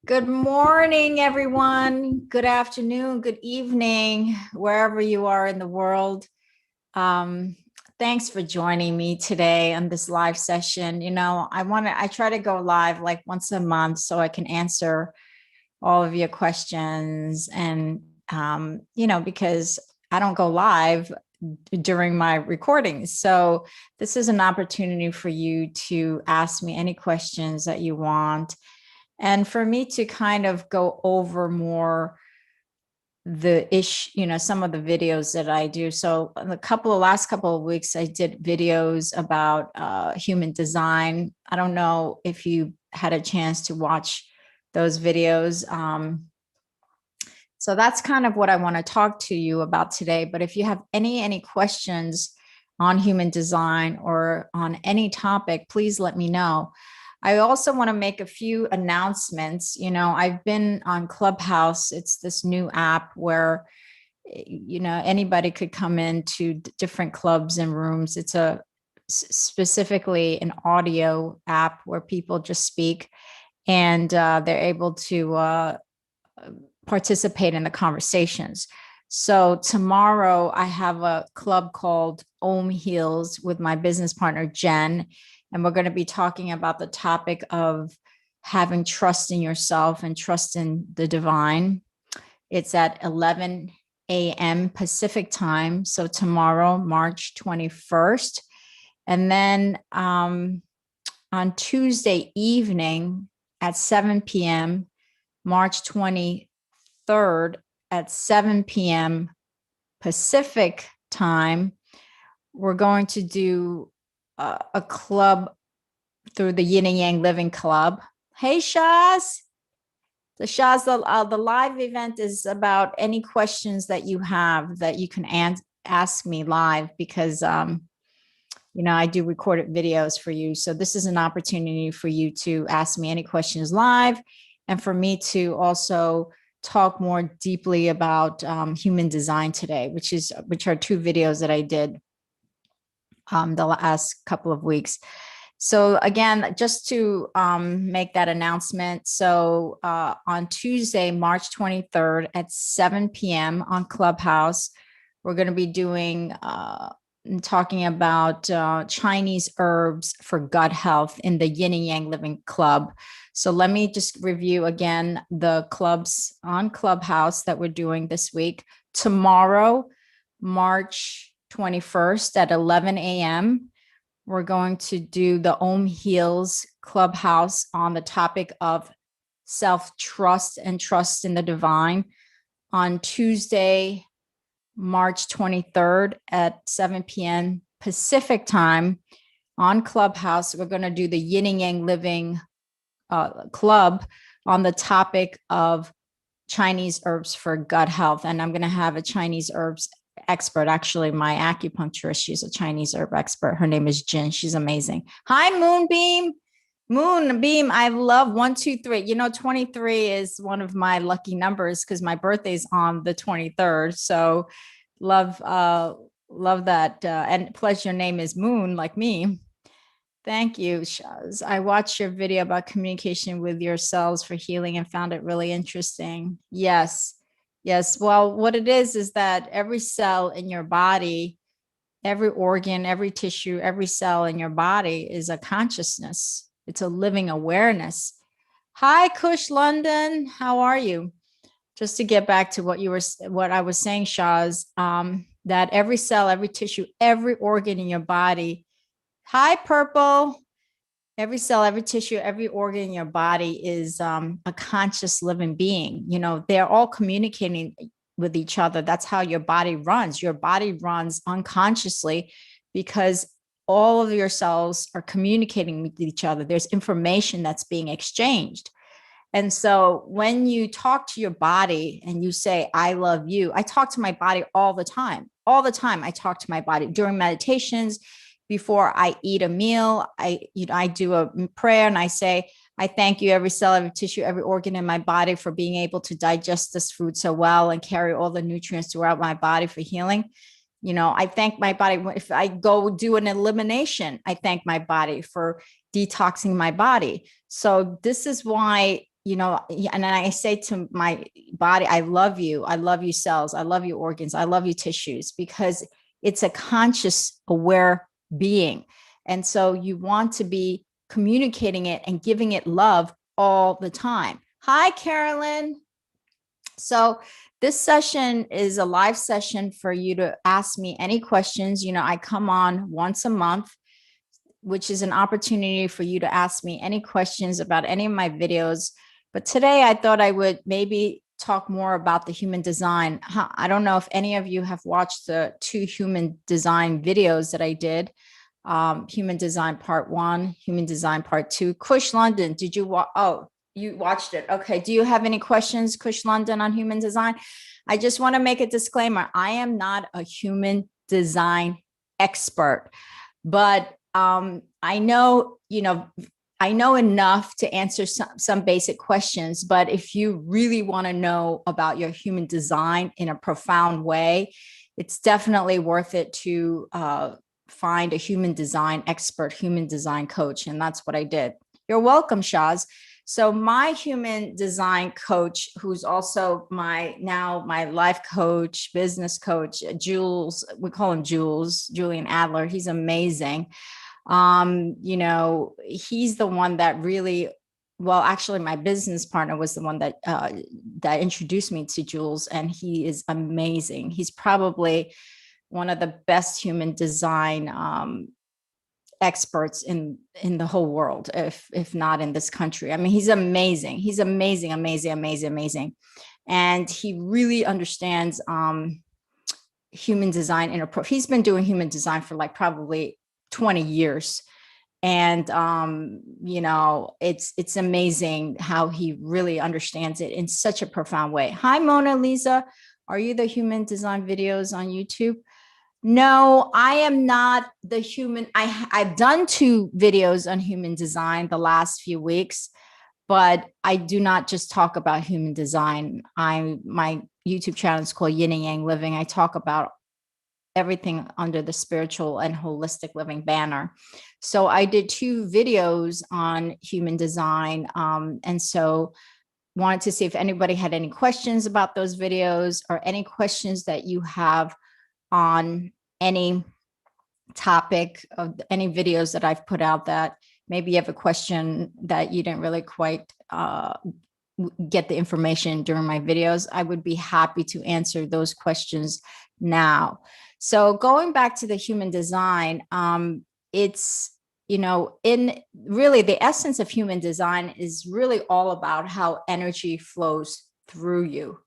Good morning, everyone. Good afternoon, good evening, wherever you are in the world. Um, Thanks for joining me today on this live session. I try to go live like once a month so I can answer all of your questions. And, because I don't go live during my recordings. So this is an opportunity for you to ask me any questions that you want and for me to kind of go over more some of the videos that I do. So last couple of weeks, I did videos about human design. I don't know if you had a chance to watch those videos. So that's kind of what I want to talk to you about today. But if you have any questions on human design or on any topic, please let me know. I also want to make a few announcements. I've been on Clubhouse. It's this new app where, anybody could come into different clubs and rooms. It's specifically an audio app where people just speak and they're able to participate in the conversations. So tomorrow I have a club called Om Heals with my business partner, Jen. And we're going to be talking about the topic of having trust in yourself and trust in the divine. It's at 11 a.m. Pacific time. So tomorrow, March 21st. And then on Tuesday evening at 7 p.m., March 23rd at 7 p.m. Pacific time, we're going to do a club through the Yin and Yang Living Club. Hey, Shaz. The live event is about any questions that you have that you can ask me live because, I do recorded videos for you. So this is an opportunity for you to ask me any questions live and for me to also talk more deeply about human design today, which are two videos that I did the last couple of weeks. So again, just to make that announcement. So on Tuesday, March 23rd at 7 p.m. on Clubhouse, we're going to be talking about Chinese herbs for gut health in the Yin and Yang Living Club. So let me just review again the clubs on Clubhouse that we're doing this week. Tomorrow, March 21st at 11 a.m., we're going to do the Om Heals Clubhouse on the topic of self-trust and trust in the divine. On Tuesday, March 23rd at 7 p.m. Pacific time on Clubhouse, we're going to do the Yin and Yang Living Club on the topic of Chinese herbs for gut health. And I'm going to have a Chinese herbs expert. Actually, my acupuncturist, she's a Chinese herb expert. Her name is Jin. She's amazing. Hi, Moonbeam. Moonbeam, I love 123. 23 is one of my lucky numbers because my birthday's on the 23rd. So love that. And plus your name is Moon, like me. Thank you, Shaz. I watched your video about communication with your cells for healing and found it really interesting. Yes. Well, what it is that every cell in your body, every organ, every tissue, every cell in your body is a consciousness. It's a living awareness. Hi, Kush London. How are you? Just to get back to what I was saying, Shaz, that every cell, every tissue, every organ in your body. Hi, Purple. Every cell, every tissue, every organ in your body is a conscious living being. They're all communicating with each other. That's how your body runs. Your body runs unconsciously because all of your cells are communicating with each other. There's information that's being exchanged. And so when you talk to your body and you say, I love you, I talk to my body all the time. All the time, I talk to my body during meditations. Before I eat a meal, I do a prayer and I say, I thank you, every cell, every tissue, every organ in my body for being able to digest this food so well and carry all the nutrients throughout my body for healing. I thank my body. If I go do an elimination, I thank my body for detoxing my body. So this is why and I say to my body, I love you cells, I love you organs, I love you tissues, because it's a conscious, aware being. And so you want to be communicating it and giving it love all the time. Hi, Carolyn. So this session is a live session for you to ask me any questions. I come on once a month, which is an opportunity for you to ask me any questions about any of my videos. But today I thought I would maybe talk more about the human design. I don't know if any of you have watched the 2 human design videos that I did. Human design part 1, human design part 2. Kush London, did you watch? Oh, you watched it. Okay. Do you have any questions, Kush London, on human design? I just want to make a disclaimer. I am not a human design expert, but I know, I know enough to answer some basic questions. But if you really want to know about your human design in a profound way, it's definitely worth it to find a human design expert, human design coach. And that's what I did. You're welcome, Shaz. So my human design coach, who's also my life coach, business coach, Jules, we call him Julian Adler. He's amazing. He's the one that really, well, actually my business partner was the one that introduced me to Jules, and he is amazing. He's probably one of the best human design experts in the whole world, if not in this country. I mean, he's amazing. He's amazing. And he really understands human design he's been doing human design for like probably 20 years. And it's amazing how he really understands it in such a profound way. Hi, Mona Lisa. Are you the human design videos on YouTube? No, I am not the human. I've done 2 videos on human design the last few weeks, but I do not just talk about human design. My YouTube channel is called Yin and Yang Living. I talk about everything under the spiritual and holistic living banner. So I did 2 videos on human design. And so wanted to see if anybody had any questions about those videos, or any questions that you have on any topic of any videos that I've put out, that maybe you have a question that you didn't really quite get the information during my videos. I would be happy to answer those questions now. So going back to the human design, it's, in really the essence of human design is really all about how energy flows through you.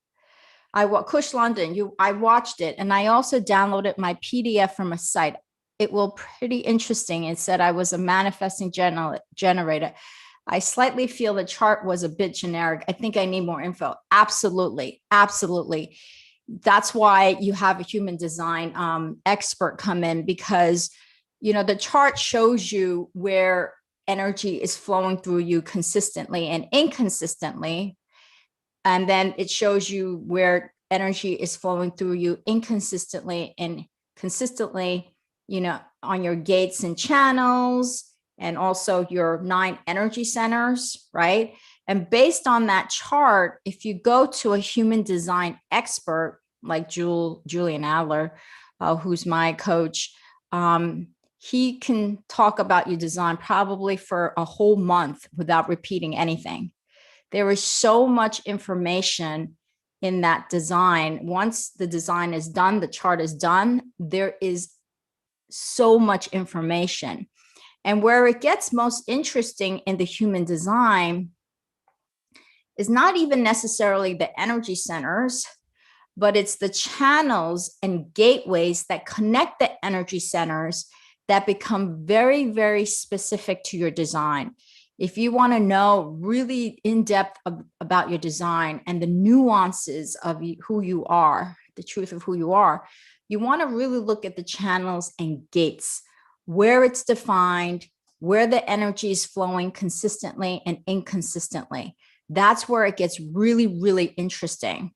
Kush London, I watched it, and I also downloaded my PDF from a site. It was pretty interesting. It said I was a manifesting generator. I slightly feel the chart was a bit generic. I think I need more info. Absolutely. That's why you have a human design expert come in, because, the chart shows you where energy is flowing through you consistently and inconsistently. And then it shows you where energy is flowing through you inconsistently and consistently, on your gates and channels, and also your 9 energy centers, right? And based on that chart, if you go to a human design expert like Julian Adler, who's my coach, he can talk about your design probably for a whole month without repeating anything. There is so much information in that design. Once the design is done, the chart is done, there is so much information. And where it gets most interesting in the human design is not even necessarily the energy centers, but it's the channels and gateways that connect the energy centers that become very, very specific to your design. If you want to know really in depth about your design and the nuances of who you are, the truth of who you are, you want to really look at the channels and gates, where it's defined, where the energy is flowing consistently and inconsistently. That's where it gets really, really interesting.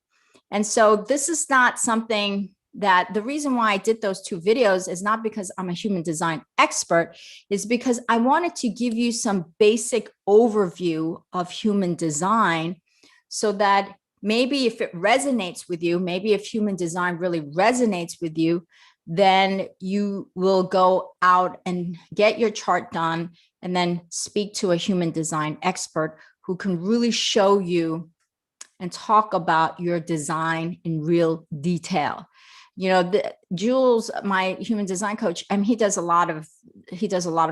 And so this is not something that the reason why I did those 2 videos is not because I'm a human design expert, is because I wanted to give you some basic overview of human design so that maybe if it resonates with you, maybe if human design really resonates with you, then you will go out and get your chart done and then speak to a human design expert who can really show you and talk about your design in real detail. Jules, my human design coach, and he does a lot of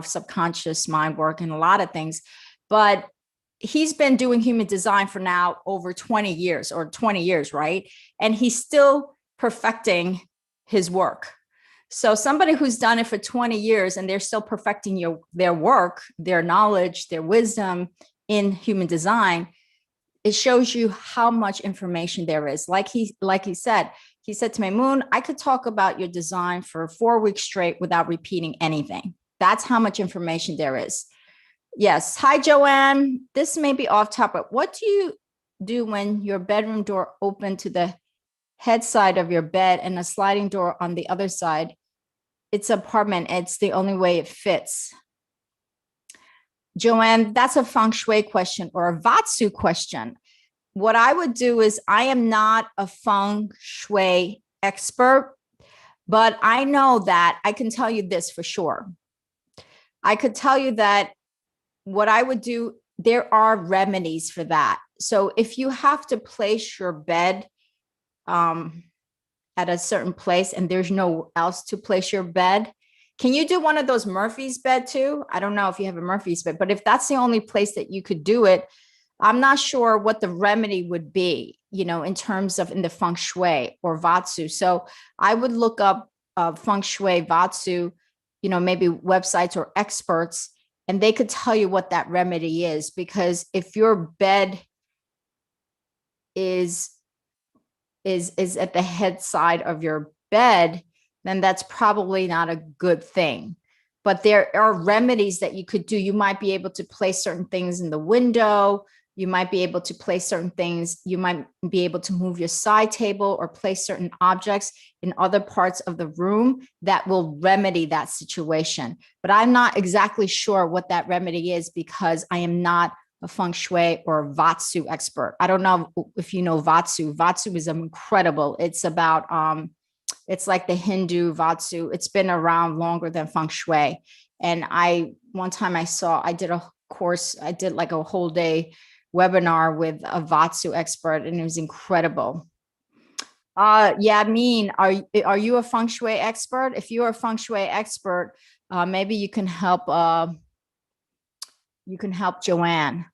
subconscious mind work and a lot of things, but he's been doing human design for now over 20 years or 20 years, right? And he's still perfecting his work. So somebody who's done it for 20 years and they're still perfecting their work, their knowledge, their wisdom in human design, it shows you how much information there is. Like he said to me, Moon, I could talk about your design for 4 weeks straight without repeating anything. That's how much information there is. Yes. Hi, Joanne. This may be off topic. What do you do when your bedroom door open to the head side of your bed and a sliding door on the other side? It's an apartment. It's the only way it fits. Joanne, that's a feng shui question or a Vatsu question. What I would do is, I am not a feng shui expert, but I know that I can tell you this for sure. I could tell you that what I would do, there are remedies for that. So if you have to place your bed at a certain place and there's no else to place your bed, can you do one of those Murphy's bed too? I don't know if you have a Murphy's bed, but if that's the only place that you could do it, I'm not sure what the remedy would be, in terms of in the feng shui or Vatsu. So I would look up feng shui, Vatsu, maybe websites or experts, and they could tell you what that remedy is. Because if your bed is at the head side of your bed, then that's probably not a good thing. But there are remedies that you could do. You might be able to place certain things in the window. You might be able to place certain things. You might be able to move your side table or place certain objects in other parts of the room that will remedy that situation. But I'm not exactly sure what that remedy is because I am not a feng shui or Vatsu expert. I don't know if you know Vatsu. Vatsu is incredible. It's about, it's like the Hindu Vatsu. It's been around longer than feng shui. And one time I did a course, I did like a whole day webinar with a Vatsu expert, and it was incredible. Yamin, are you a feng shui expert? If you're a feng shui expert, maybe you can help Joanne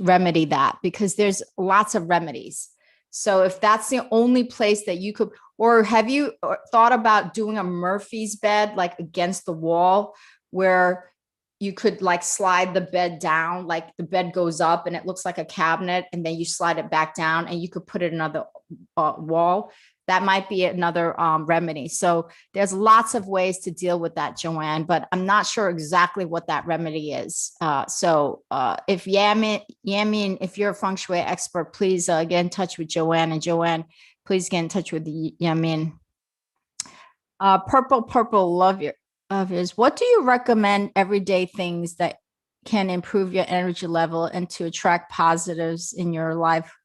remedy that, because there's lots of remedies. So if that's the only place that you could, or have you thought about doing a Murphy's bed, like against the wall, where you could like slide the bed down, like the bed goes up and it looks like a cabinet, and then you slide it back down and you could put it in another wall. That might be another remedy. So there's lots of ways to deal with that, Joanne, but I'm not sure exactly what that remedy is. If Yamin, if you're a feng shui expert, please get in touch with Joanne, and Joanne, please get in touch with Yamin. Purple, love yours. What do you recommend everyday things that can improve your energy level and to attract positives in your life?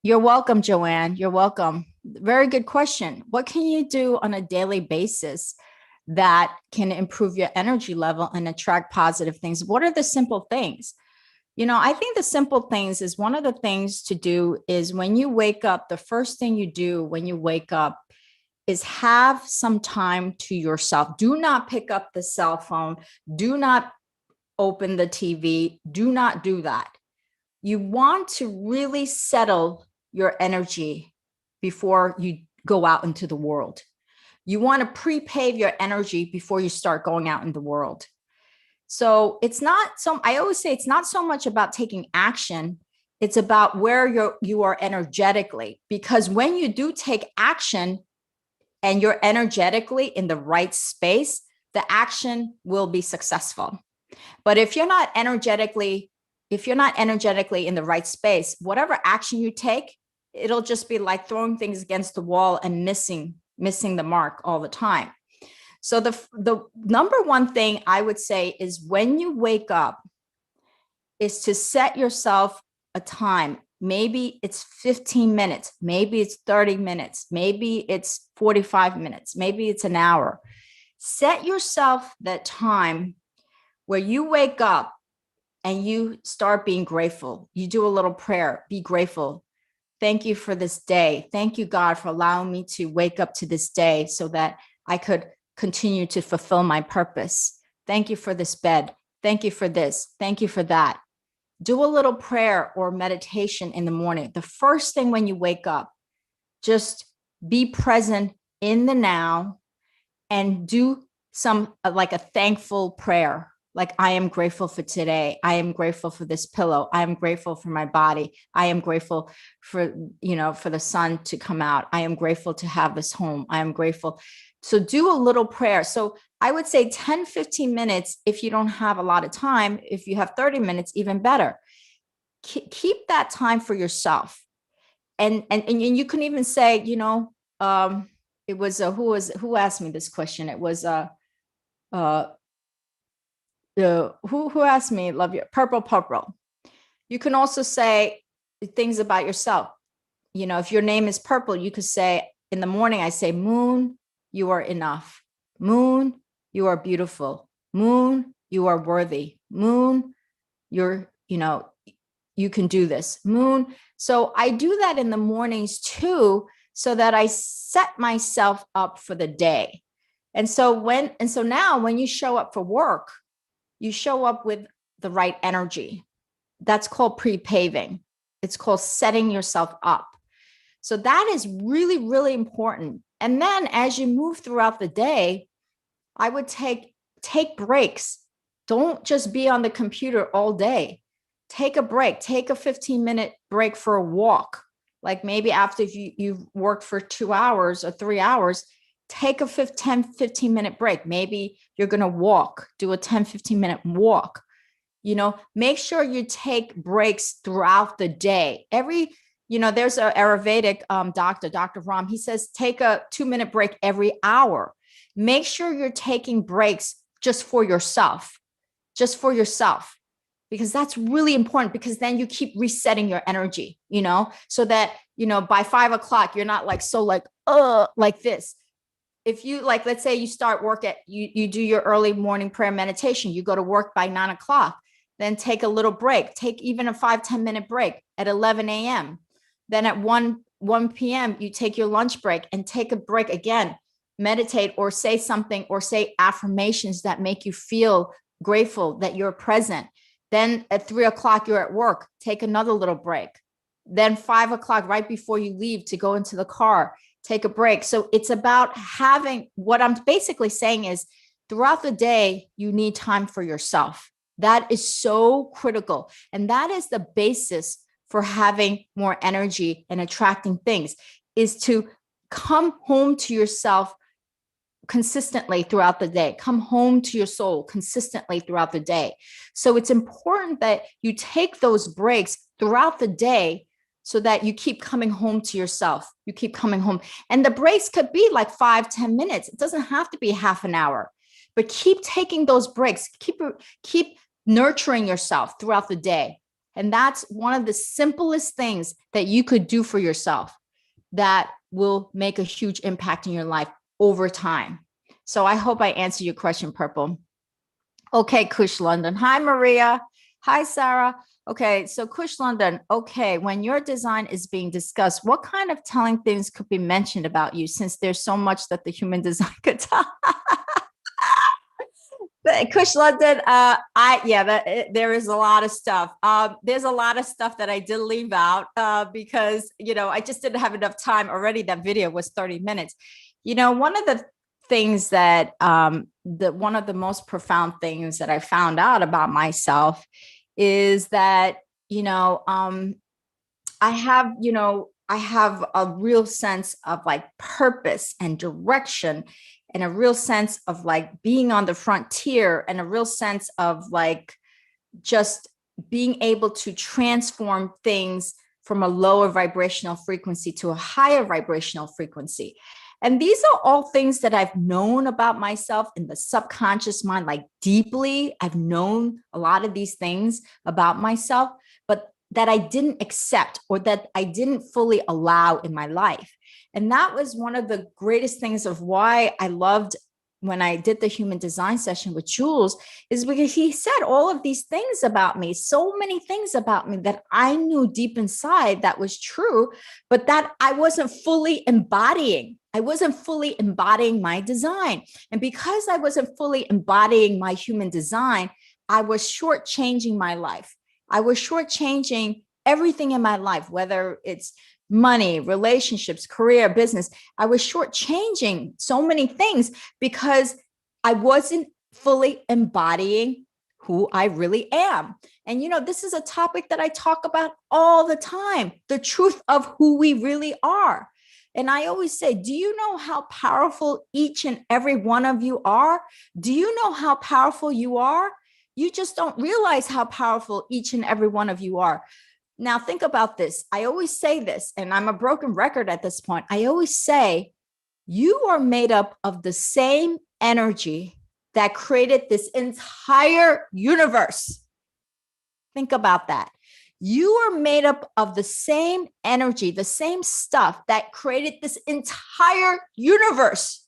You're welcome, Joanne. You're welcome. Very good question. What can you do on a daily basis that can improve your energy level and attract positive things? What are the simple things? I think the simple things is, one of the things to do is when you wake up, the first thing you do when you wake up is have some time to yourself. Do not pick up the cell phone. Do not open the TV. Do not do that. You want to really settle your energy before you go out into the world. You want to pre-pave your energy before you start going out in the world. So I always say it's not so much about taking action. It's about where you are energetically, because when you do take action and you're energetically in the right space, the action will be successful. But if you're not energetically in the right space, whatever action you take, it'll just be like throwing things against the wall and missing the mark all the time. So the number one thing I would say is when you wake up is to set yourself a time. Maybe it's 15 minutes, maybe it's 30 minutes, maybe it's 45 minutes, maybe it's an hour. Set yourself that time where you wake up and you start being grateful. You do a little prayer, be grateful. Thank you for this day. Thank you, God, for allowing me to wake up to this day so that I could continue to fulfill my purpose. Thank you for this bed. Thank you for this. Thank you for that. Do a little prayer or meditation in the morning. The first thing when you wake up, just be present in the now and do some like a thankful prayer. Like, I am grateful for today. I am grateful for this pillow. I am grateful for my body. I am grateful for, for the sun to come out. I am grateful to have this home. I am grateful. So do a little prayer. So I would say 10, 15 minutes if you don't have a lot of time. If you have 30 minutes, even better. Keep that time for yourself. And you can even say, it was who asked me this question? It was who asked me, love you, purple. You can also say things about yourself. If your name is Purple, you could say in the morning, I say, Moon, you are enough. Moon, you are beautiful. Moon, you are worthy. Moon, you can do this. Moon. So I do that in the mornings too, so that I set myself up for the day. And so now when you show up for work, you show up with the right energy. That's called pre-paving. It's called setting yourself up. So that is really, really important. And then as you move throughout the day, I would take breaks. Don't just be on the computer all day. Take a break. Take a 15-minute break for a walk. Like maybe after you've worked for 2 hours or 3 hours, take a 15-minute break. Maybe you're going to walk, do a 10, 15-minute walk. Make sure you take breaks throughout the day. There's an Ayurvedic doctor, Dr. Ram. He says, take a 2-minute break every hour. Make sure you're taking breaks just for yourself, because that's really important, because then you keep resetting your energy, so that, by 5 o'clock, you're not like this. If you let's say you start work you do your early morning prayer meditation, you go to work by 9 o'clock, then take a little break, take even a 5-10 minute break at 11 a.m. Then at 1 p.m., you take your lunch break and take a break again, meditate or say something or say affirmations that make you feel grateful that you're present. Then at 3 o'clock, you're at work, take another little break. Then 5 o'clock, right before you leave to go into the car, take a break. So it's about what I'm basically saying is throughout the day, you need time for yourself. That is so critical. And that is the basis for having more energy and attracting things, is to come home to yourself consistently throughout the day. Come home to your soul consistently throughout the day. So it's important that you take those breaks throughout the day so that you keep coming home to yourself. You keep coming home. And the breaks could be like 5-10 minutes. It doesn't have to be half an hour, but keep taking those breaks. Keep nurturing yourself throughout the day. And that's one of the simplest things that you could do for yourself that will make a huge impact in your life over time. So I hope I answered your question, Purple. Okay, Kush London. Hi, Maria. Hi, Sarah. Okay, so Kush London. Okay, when your design is being discussed, what kind of telling things could be mentioned about you, since there's so much that the human design could tell? Kush London, there is a lot of stuff. There's a lot of stuff that I did leave out because, I just didn't have enough time. Already that video was 30 minutes. One of the things that, one of the most profound things that I found out about myself is that, I have a real sense of like purpose and direction, and a real sense of like being on the frontier, and a real sense of like just being able to transform things from a lower vibrational frequency to a higher vibrational frequency. And these are all things that I've known about myself in the subconscious mind, like deeply. I've known a lot of these things about myself, but that I didn't accept or that I didn't fully allow in my life. And that was one of the greatest things of why I loved when I did the human design session with Jules, is because he said all of these things about me, so many things about me that I knew deep inside that was true, but that I wasn't fully embodying. I wasn't fully embodying my design. And because I wasn't fully embodying my human design, I was shortchanging my life. I was shortchanging everything in my life, whether it's money, relationships, career, business. I was shortchanging so many things because I wasn't fully embodying who I really am. And, this is a topic that I talk about all the time, the truth of who we really are. And I always say, do you know how powerful each and every one of you are? Do you know how powerful you are? You just don't realize how powerful each and every one of you are. Now, think about this. I always say this, and I'm a broken record at this point. I always say, you are made up of the same energy that created this entire universe. Think about that. You are made up of the same energy, the same stuff that created this entire universe.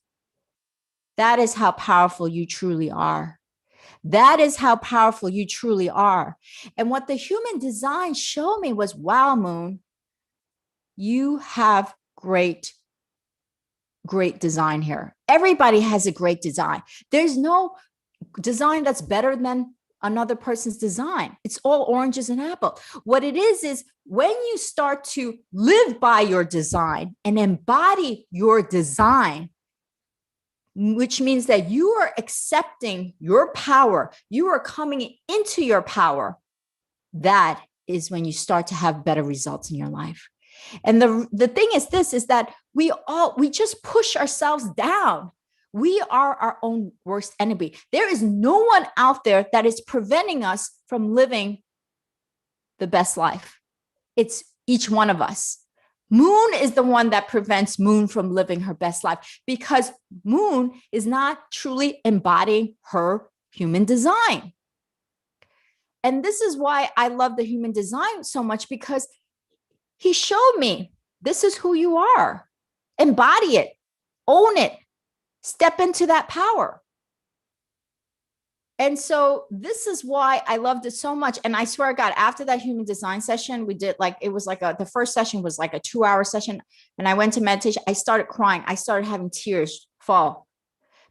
That is how powerful you truly are. That is how powerful you truly are. And what the human design showed me was, wow, Moon, you have great design here. Everybody has a great design. There's no design that's better than another person's design. It's all oranges and apples. What it is when you start to live by your design and embody your design, which means that you are accepting your power, you are coming into your power, that is when you start to have better results in your life. And the thing is that we just push ourselves down. We are our own worst enemy. There is no one out there that is preventing us from living the best life. It's each one of us. Moon is the one that prevents Moon from living her best life because Moon is not truly embodying her human design. And this is why I love the human design so much, because he showed me, this is who you are. Embody it, own it, step into that power. And so this is why I loved it so much. And I swear to God, after that human design session, we did the first session was like a 2-hour session. And I went to meditation. I started crying. I started having tears fall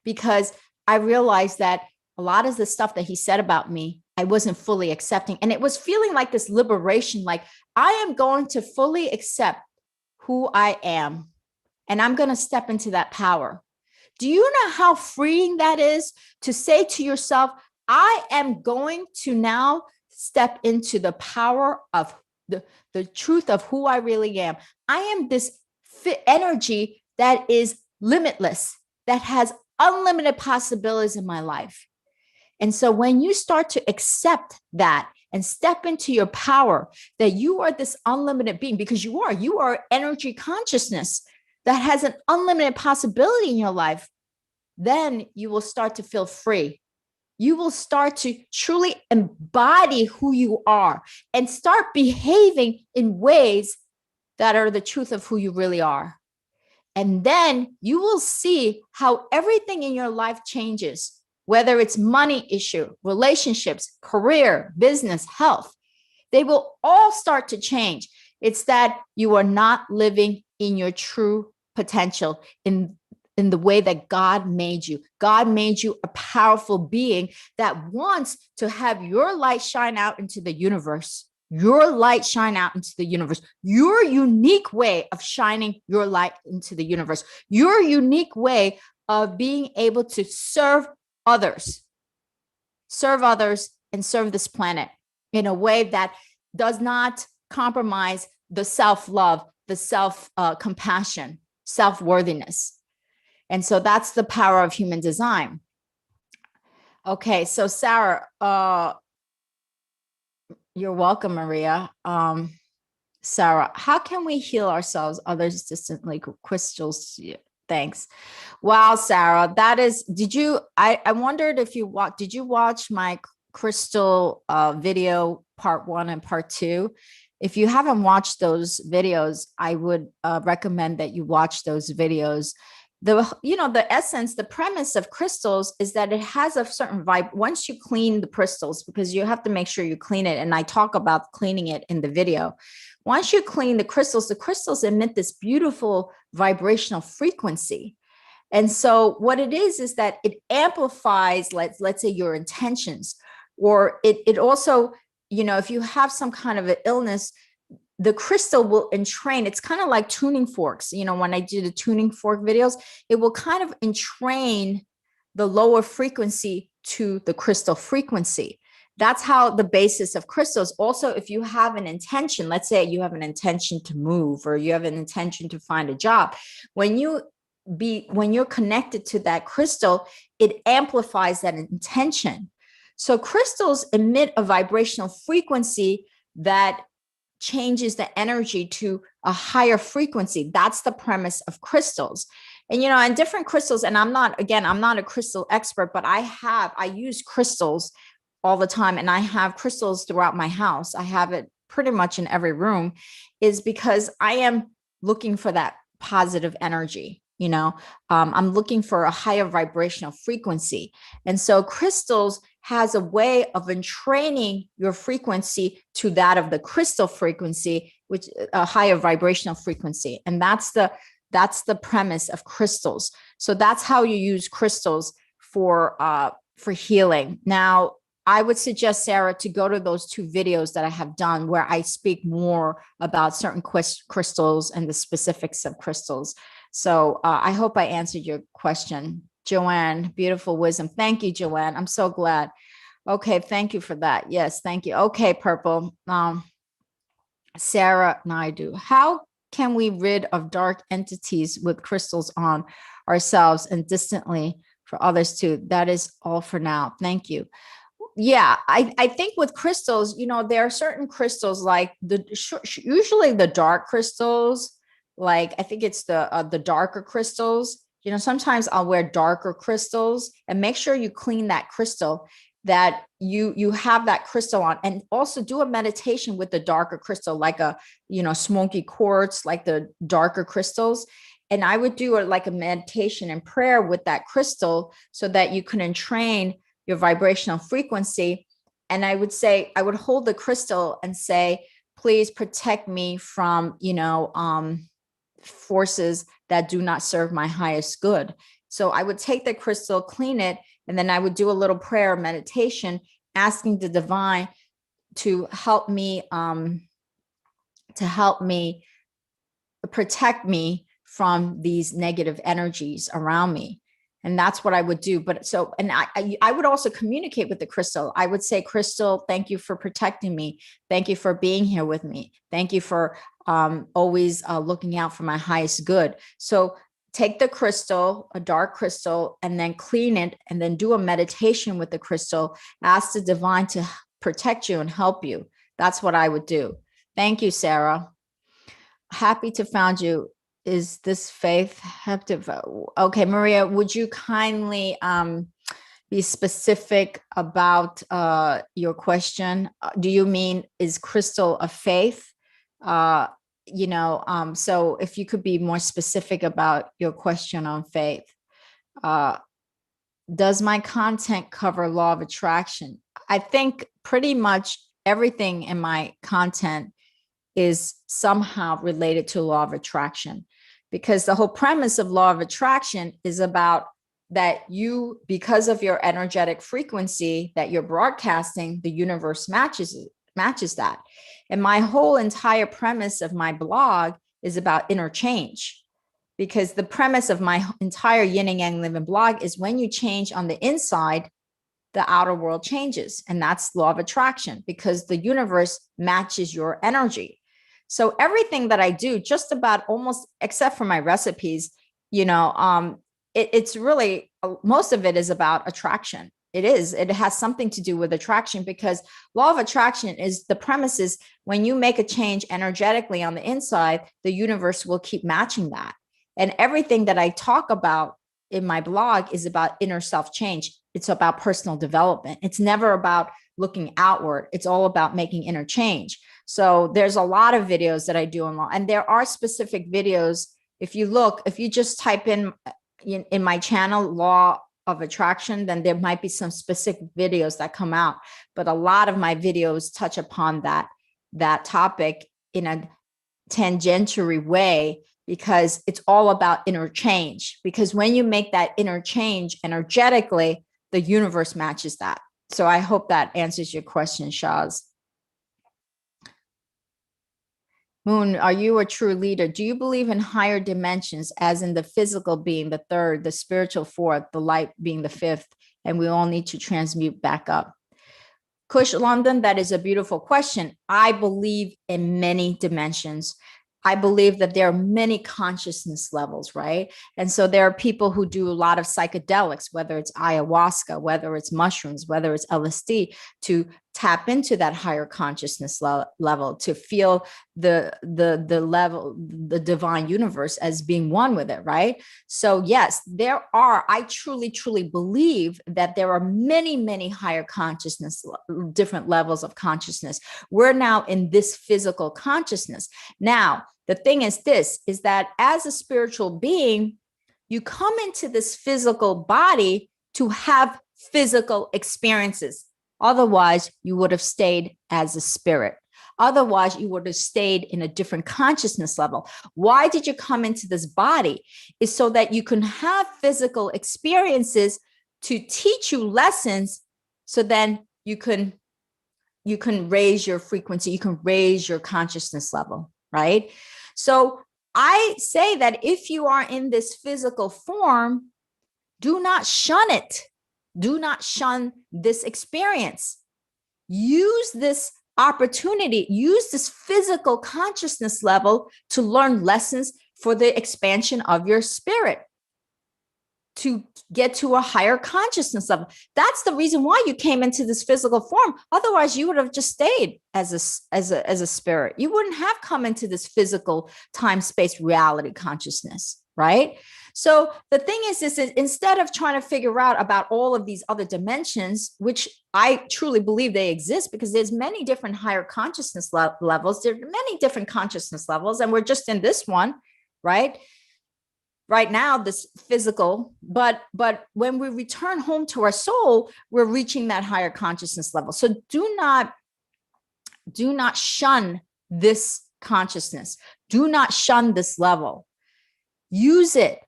because I realized that a lot of the stuff that he said about me, I wasn't fully accepting. And it was feeling like this liberation, like I am going to fully accept who I am. And I'm going to step into that power. Do you know how freeing that is to say to yourself, I am going to now step into the power of the truth of who I really am. I am this energy that is limitless, that has unlimited possibilities in my life. And so when you start to accept that and step into your power, that you are this unlimited being, because you are energy consciousness that has an unlimited possibility in your life, then you will start to feel free. You will start to truly embody who you are and start behaving in ways that are the truth of who you really are. And then you will see how everything in your life changes, whether it's money issue, relationships, career, business, health. They will all start to change. It's that you are not living in your true potential, in the way that God made you. God made you a powerful being that wants to have your light shine out into the universe. Your light shine out into the universe. Your unique way of shining your light into the universe. Your unique way of being able to serve others and serve this planet in a way that does not compromise the self-love, the self-compassion, self-worthiness. And so that's the power of human design. Okay, so Sarah, you're welcome, Maria. Sarah, how can we heal ourselves, others distantly? Crystals. Yeah, thanks. Wow, Sarah, that is, I wondered if did you watch my crystal video part 1 and part 2? If you haven't watched those videos, I would recommend that you watch those videos. The essence, the premise of crystals is that it has a certain vibe. Once you clean the crystals, because you have to make sure you clean it. And I talk about cleaning it in the video. Once you clean the crystals emit this beautiful vibrational frequency. And so what it is that it amplifies, let's say, your intentions, or it also, if you have some kind of an illness, the crystal will entrain. It's kind of like tuning forks. When I do the tuning fork videos, it will kind of entrain the lower frequency to the crystal frequency. That's how the basis of crystals. Also, if you have an intention, let's say you have an intention to move, or you have an intention to find a job, when you're connected to that crystal, it amplifies that intention. So crystals emit a vibrational frequency that changes the energy to a higher frequency. That's the premise of crystals. And different crystals, and I'm not a crystal expert, but I use crystals all the time, and I have crystals throughout my house. I have it pretty much in every room, is because I am looking for that positive energy. I'm looking for a higher vibrational frequency. And so crystals has a way of entraining your frequency to that of the crystal frequency, which a higher vibrational frequency. And that's the premise of crystals. So that's how you use crystals for healing. Now, I would suggest, Sarah, to go to those 2 videos that I have done where I speak more about certain crystals and the specifics of crystals. So I hope I answered your question. Joanne, beautiful wisdom. Thank you, Joanne. I'm so glad. Okay, thank you for that. Yes, thank you. Okay, Purple. Sarah Naidu, how can we rid of dark entities with crystals on ourselves and distantly for others too? That is all for now. Thank you. Yeah, I think with crystals, there are certain crystals, like usually the dark crystals, like I think it's the darker crystals. Sometimes I'll wear darker crystals, and make sure you clean that crystal, that you have that crystal on, and also do a meditation with the darker crystal, like a smoky quartz, like the darker crystals. And I would do like a meditation and prayer with that crystal, so that you can entrain your vibrational frequency. And I would hold the crystal and say, please protect me from, forces that do not serve my highest good. So I would take the crystal, clean it, and then I would do a little prayer meditation, asking the divine to help me protect me from these negative energies around me. And that's what I would do. I would also communicate with the crystal. I would say, crystal, thank you for protecting me. Thank you for being here with me. Thank you for always looking out for my highest good. So take the crystal, a dark crystal, and then clean it, and then do a meditation with the crystal. Ask the divine to protect you and help you. That's what I would do. Thank you, Sarah. Happy to found you. Is this faith have to? Okay, Maria, would you kindly be specific about your question? Do you mean, is crystal a faith? So if you could be more specific about your question on faith. Does my content cover law of attraction? I think pretty much everything in my content is somehow related to law of attraction, because the whole premise of law of attraction is about that because of your energetic frequency that you're broadcasting, the universe matches that. And my whole entire premise of my blog is about interchange, because the premise of my entire Yin and Yang Living blog is when you change on the inside, the outer world changes. And that's law of attraction, because the universe matches your energy. So everything that I do, just about almost, except for my recipes, it's really, most of it is about attraction. It is. It has something to do with attraction, because law of attraction is the premise is when you make a change energetically on the inside, the universe will keep matching that. And everything that I talk about in my blog is about inner self change. It's about personal development. It's never about looking outward. It's all about making inner change. So there's a lot of videos that I do in law, and there are specific videos. If you just type in my channel, law of attraction, then there might be some specific videos that come out. But a lot of my videos touch upon that topic in a tangential way, because it's all about inner change. Because when you make that inner change energetically, the universe matches that. So I hope that answers your question, Shaz. Moon, are you a true leader? Do you believe in higher dimensions, as in the physical being the third, the spiritual fourth, the light being the fifth, and we all need to transmute back up? Kush London, that is a beautiful question. I believe in many dimensions. I believe that there are many consciousness levels, right? And so there are people who do a lot of psychedelics, whether it's ayahuasca, whether it's mushrooms, whether it's LSD, to tap into that higher consciousness level, to feel the level, the divine universe as being one with it, right? So yes, I truly believe that there are many higher consciousness, different levels of consciousness. We're now in this physical consciousness. Now, the thing is that as a spiritual being, you come into this physical body to have physical experiences. Otherwise, you would have stayed as a spirit. Otherwise, you would have stayed in a different consciousness level. Why did you come into this body? Is so that you can have physical experiences to teach you lessons, so then you can raise your frequency, you can raise your consciousness level, right? So I say that if you are in this physical form, do not shun it. Do not shun this experience. Use this opportunity, use this physical consciousness level to learn lessons for the expansion of your spirit, to get to a higher consciousness level. That's the reason why you came into this physical form. Otherwise, you would have just stayed as a spirit. You wouldn't have come into this physical time-space reality consciousness, right? So the thing is instead of trying to figure out about all of these other dimensions, which I truly believe they exist, because there's many different higher consciousness levels, there are many different consciousness levels, and we're just in this one, right? Right now, this physical, but when we return home to our soul, we're reaching that higher consciousness level. So do not shun this consciousness. Do not shun this level. Use it.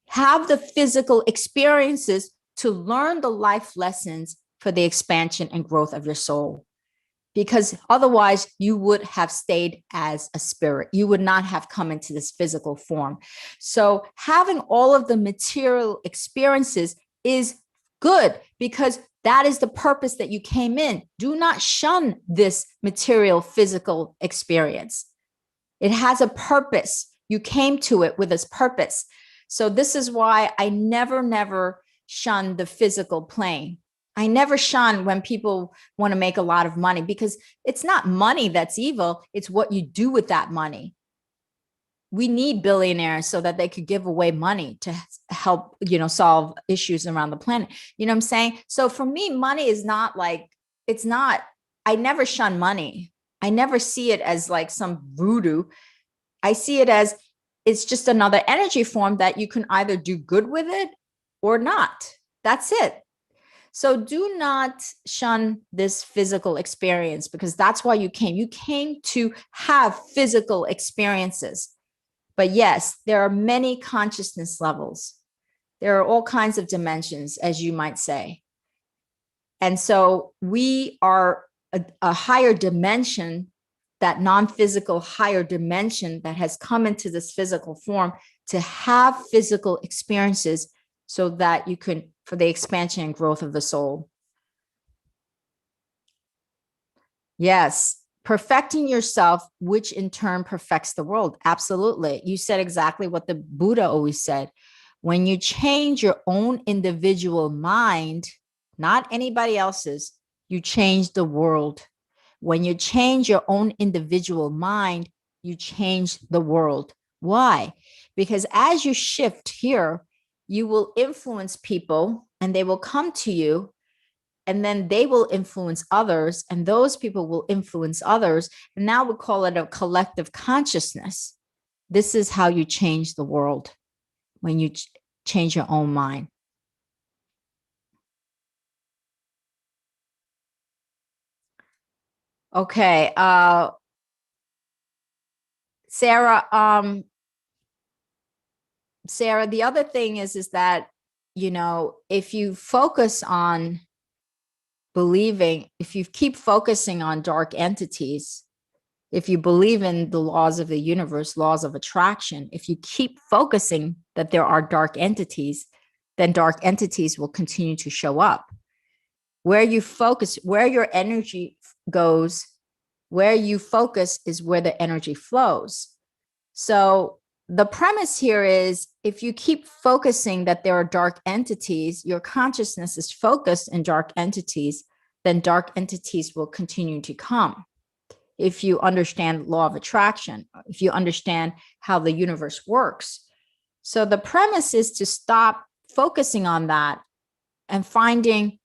Have the physical experiences to learn the life lessons for the expansion and growth of your soul. Because otherwise you would have stayed as a spirit. You would not have come into this physical form. So having all of the material experiences is good, because that is the purpose that you came in. Do not shun this material physical experience. It has a purpose. You came to it with its purpose. So this is why I never shun the physical plane. I never shun when people want to make a lot of money, because it's not money that's evil. It's what you do with that money. We need billionaires so that they could give away money to help, solve issues around the planet. You know what I'm saying? So for me, money is not like, I never shun money. I never see it as like some voodoo. I see it as it's just another energy form that you can either do good with it or not. That's it. So do not shun this physical experience, because that's why you came. You came to have physical experiences. But yes, there are many consciousness levels. There are all kinds of dimensions, as you might say. And so we are a higher dimension, that non-physical higher dimension that has come into this physical form to have physical experiences, so that you can, for the expansion and growth of the soul. Yes, perfecting yourself, which in turn perfects the world. Absolutely. You said exactly what the Buddha always said. When you change your own individual mind, not anybody else's, you change the world. When you change your own individual mind, you change the world. Why? Because as you shift here, you will influence people and they will come to you, and then they will influence others, and those people will influence others. And now we call it a collective consciousness. This is how you change the world, when you change your own mind. Okay, Sarah, Sarah, the other thing is that, if you focus on believing, if you keep focusing on dark entities, if you believe in the laws of the universe, laws of attraction, if you keep focusing that there are dark entities, then dark entities will continue to show up. Where you focus, where your energy goes, where you focus is where the energy flows. So the premise here is, if you keep focusing that there are dark entities, your consciousness is focused in dark entities, then dark entities will continue to come. If you understand law of attraction, if you understand how the universe works. So the premise is to stop focusing on that and finding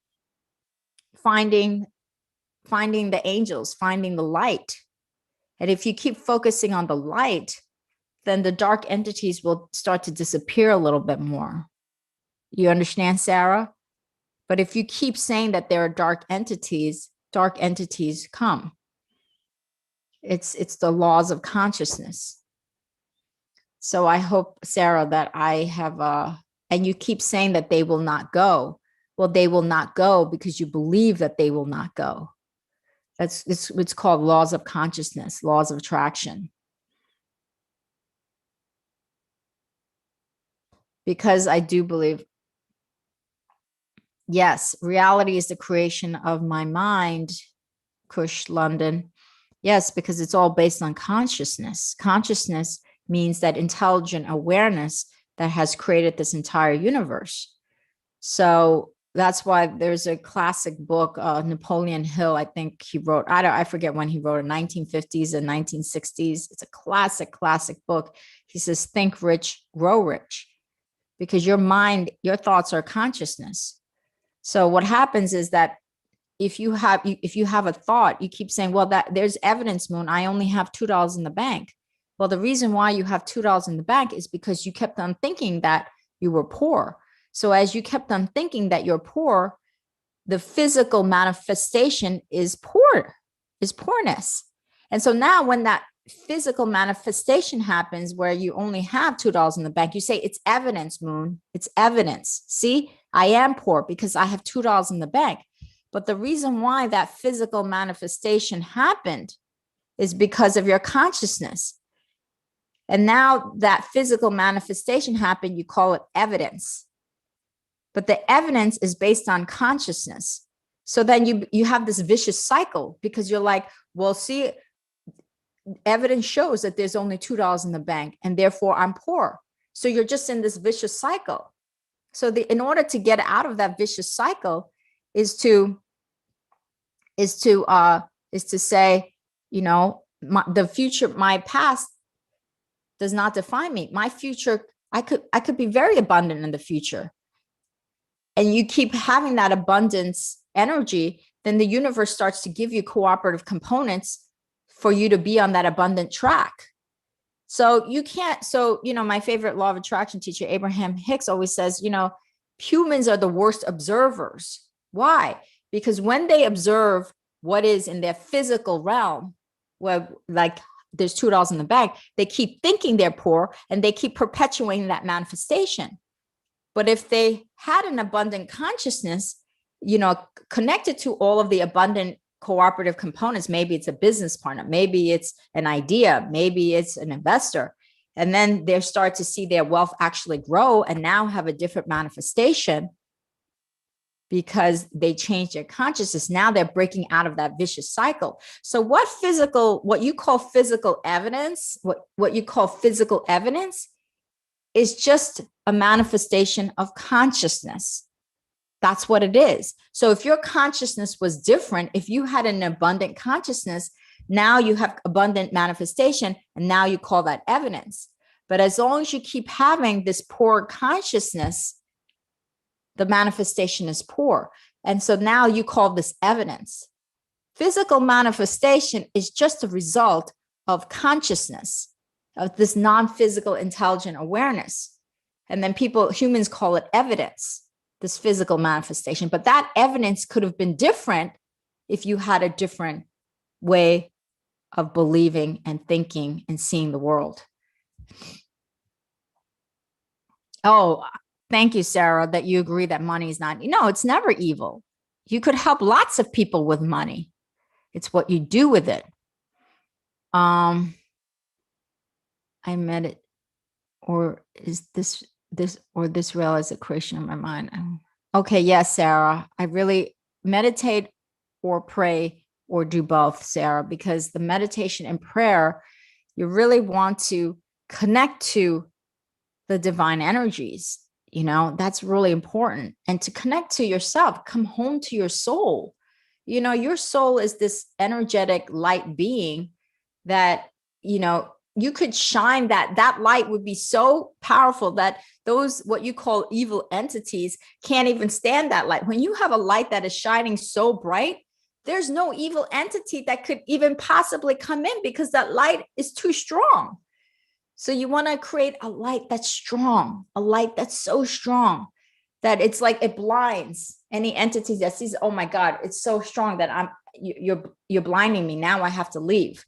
the angels, finding the light. And if you keep focusing on the light, then the dark entities will start to disappear a little bit more. You understand, Sarah? But if you keep saying that there are dark entities come. It's the laws of consciousness. So I hope, Sarah, that I have, and you keep saying that they will not go. Well, they will not go because you believe that they will not go. It's what's called laws of consciousness, laws of attraction. Because I do believe, yes, reality is the creation of my mind, Kush London. Yes, because it's all based on consciousness. Consciousness means that intelligent awareness that has created this entire universe. So that's why there's a classic book, Napoleon Hill, I think he wrote, I forget when he wrote it, 1950s and 1960s. It's a classic book. He says, think rich, grow rich, because your mind, your thoughts are consciousness. So what happens is that if you have a thought, you keep saying, well, that there's evidence, Moon, I only have $2 in the bank. Well, the reason why you have $2 in the bank is because you kept on thinking that you were poor. So as you kept on thinking that you're poor, the physical manifestation is poorness. And so now when that physical manifestation happens where you only have $2 in the bank, you say, it's evidence, Moon, it's evidence. See, I am poor because I have $2 in the bank. But the reason why that physical manifestation happened is because of your consciousness. And now that physical manifestation happened, you call it evidence. But the evidence is based on consciousness. So then you have this vicious cycle, because you're like, well, see, evidence shows that there's only $2 in the bank and therefore I'm poor. So you're just in this vicious cycle. So in order to get out of that vicious cycle is to say, the future, my past does not define me. My future, I could be very abundant in the future. And you keep having that abundance energy, then the universe starts to give you cooperative components for you to be on that abundant track. So you can't, my favorite law of attraction teacher, Abraham Hicks, always says, humans are the worst observers. Why? Because when they observe what is in their physical realm, where like there's $2 in the bank, they keep thinking they're poor and they keep perpetuating that manifestation. But if they had an abundant consciousness, connected to all of the abundant cooperative components, maybe it's a business partner, maybe it's an idea, maybe it's an investor, and then they start to see their wealth actually grow and now have a different manifestation because they changed their consciousness. Now they're breaking out of that vicious cycle. So what you call physical evidence is just a manifestation of consciousness. That's what it is. So if your consciousness was different, if you had an abundant consciousness, now you have abundant manifestation, and now you call that evidence. But as long as you keep having this poor consciousness, the manifestation is poor. And so now you call this evidence. Physical manifestation is just a result of consciousness, of this non-physical intelligent awareness. And then humans call it evidence, this physical manifestation. But that evidence could have been different if you had a different way of believing and thinking and seeing the world. Oh, thank you, Sarah, that you agree that money is not, it's never evil. You could help lots of people with money. It's what you do with it. I met it, or is this real as a creation of my mind? Okay, yes, Sarah. I really meditate or pray or do both, Sarah, because the meditation and prayer, you really want to connect to the divine energies. That's really important. And to connect to yourself, come home to your soul. Your soul is this energetic light being that, you could shine that light would be so powerful that those, what you call evil entities, can't even stand that light. When you have a light that is shining so bright, there's no evil entity that could even possibly come in because that light is too strong. So you want to create a light that's strong, a light that's so strong that it's like it blinds any entity that sees, oh my God, it's so strong that you're blinding me. Now I have to leave.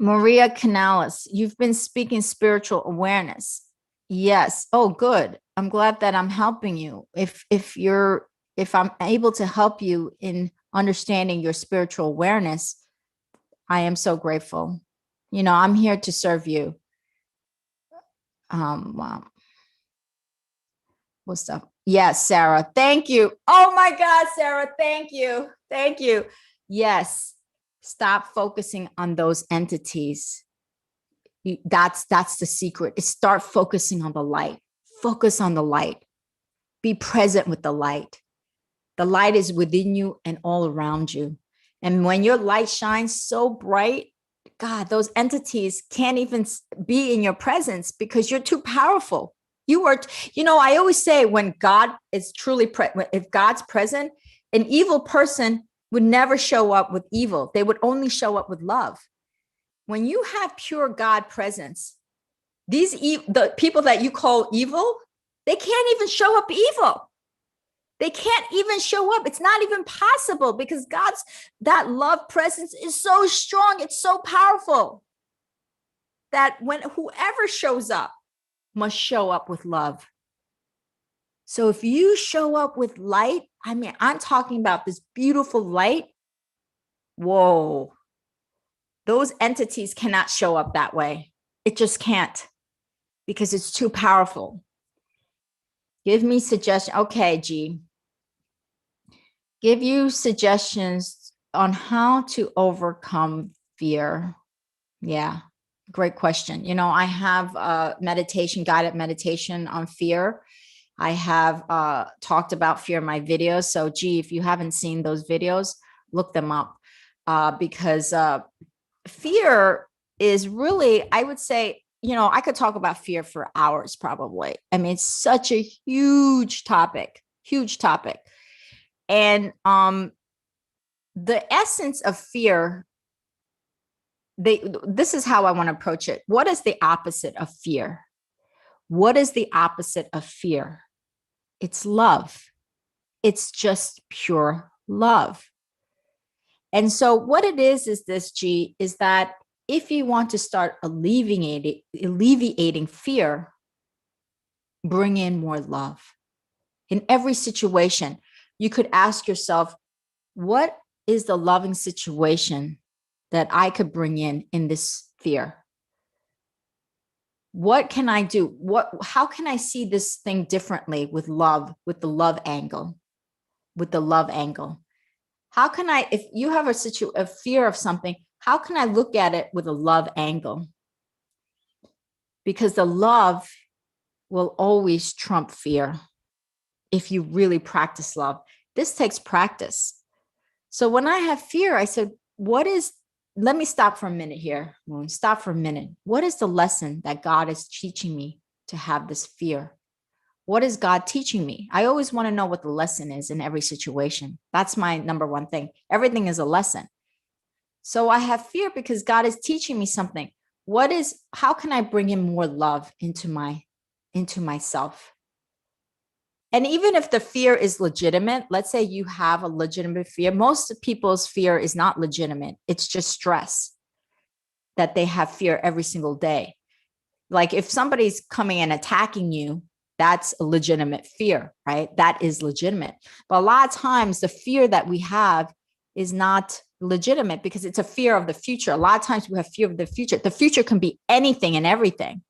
Maria Canales, you've been speaking spiritual awareness. Yes. Oh, good. I'm glad that I'm helping you. If I'm able to help you in understanding your spiritual awareness, I am so grateful. I'm here to serve you. Wow. What's up? Yes, Sarah. Thank you. Oh my God, Sarah. Thank you. Thank you. Yes. Stop focusing on those entities. That's the secret. Is start focusing on the light. Focus on the light. Be present with the light. The light is within you and all around you. And when your light shines so bright, God, those entities can't even be in your presence because you're too powerful. You are, I always say when God is truly, if God's present, an evil person would never show up with evil. They would only show up with love. When you have pure God presence, the people that you call evil, they can't even show up evil. They can't even show up. It's not even possible because that love presence is so strong. It's so powerful that when whoever shows up must show up with love. So if you show up with light, I'm talking about this beautiful light. Whoa. Those entities cannot show up that way. It just can't because it's too powerful. Give me suggestions. Okay, G. Give you suggestions on how to overcome fear. Yeah, great question. I have a guided meditation on fear. I have talked about fear in my videos. So, G, if you haven't seen those videos, look them up because fear is really, I would say, I could talk about fear for hours probably. It's such a huge topic. And the essence of fear, this is how I want to approach it. What is the opposite of fear? What is the opposite of fear? It's love. It's just pure love. And so what it is this, G, is that if you want to start alleviating fear, bring in more love. In every situation, you could ask yourself, what is the loving situation that I could bring in this fear? What can I do? How can I see this thing differently with love, with the love angle? How can I, if you have a fear of something, how can I look at it with a love angle? because the love will always trump fear if you really practice love. This takes practice. So when I have fear, I said, let me stop for a minute here. Stop for a minute. What is the lesson that God is teaching me to have this fear? What is God teaching me? I always want to know what the lesson is in every situation. That's my number one thing. Everything is a lesson. So I have fear because God is teaching me something. How can I bring in more love into myself? And even if the fear is legitimate, let's say you have a legitimate fear. Most people's fear is not legitimate. It's just stress that they have fear every single day. Like if somebody's coming and attacking you, that's a legitimate fear, right? That is legitimate. But a lot of times the fear that we have is not legitimate because it's a fear of the future. A lot of times we have fear of the future. The future can be anything and everything.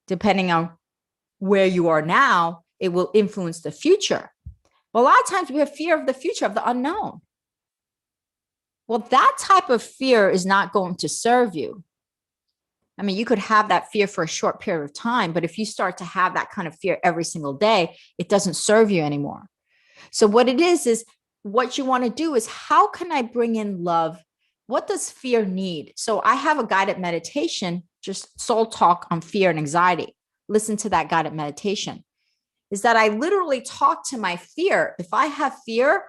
Depending on where you are now, it will influence the future. But a lot of times we have fear of the future, of the unknown. Well, that type of fear is not going to serve you. I mean, you could have that fear for a short period of time, but if you start to have that kind of fear every single day, it doesn't serve you anymore. So what it is what you want to do is, how can I bring in love? What does fear need? So I have a guided meditation, just soul talk on fear and anxiety. Listen to that guided meditation. Is that I literally talk to my fear. If I have fear,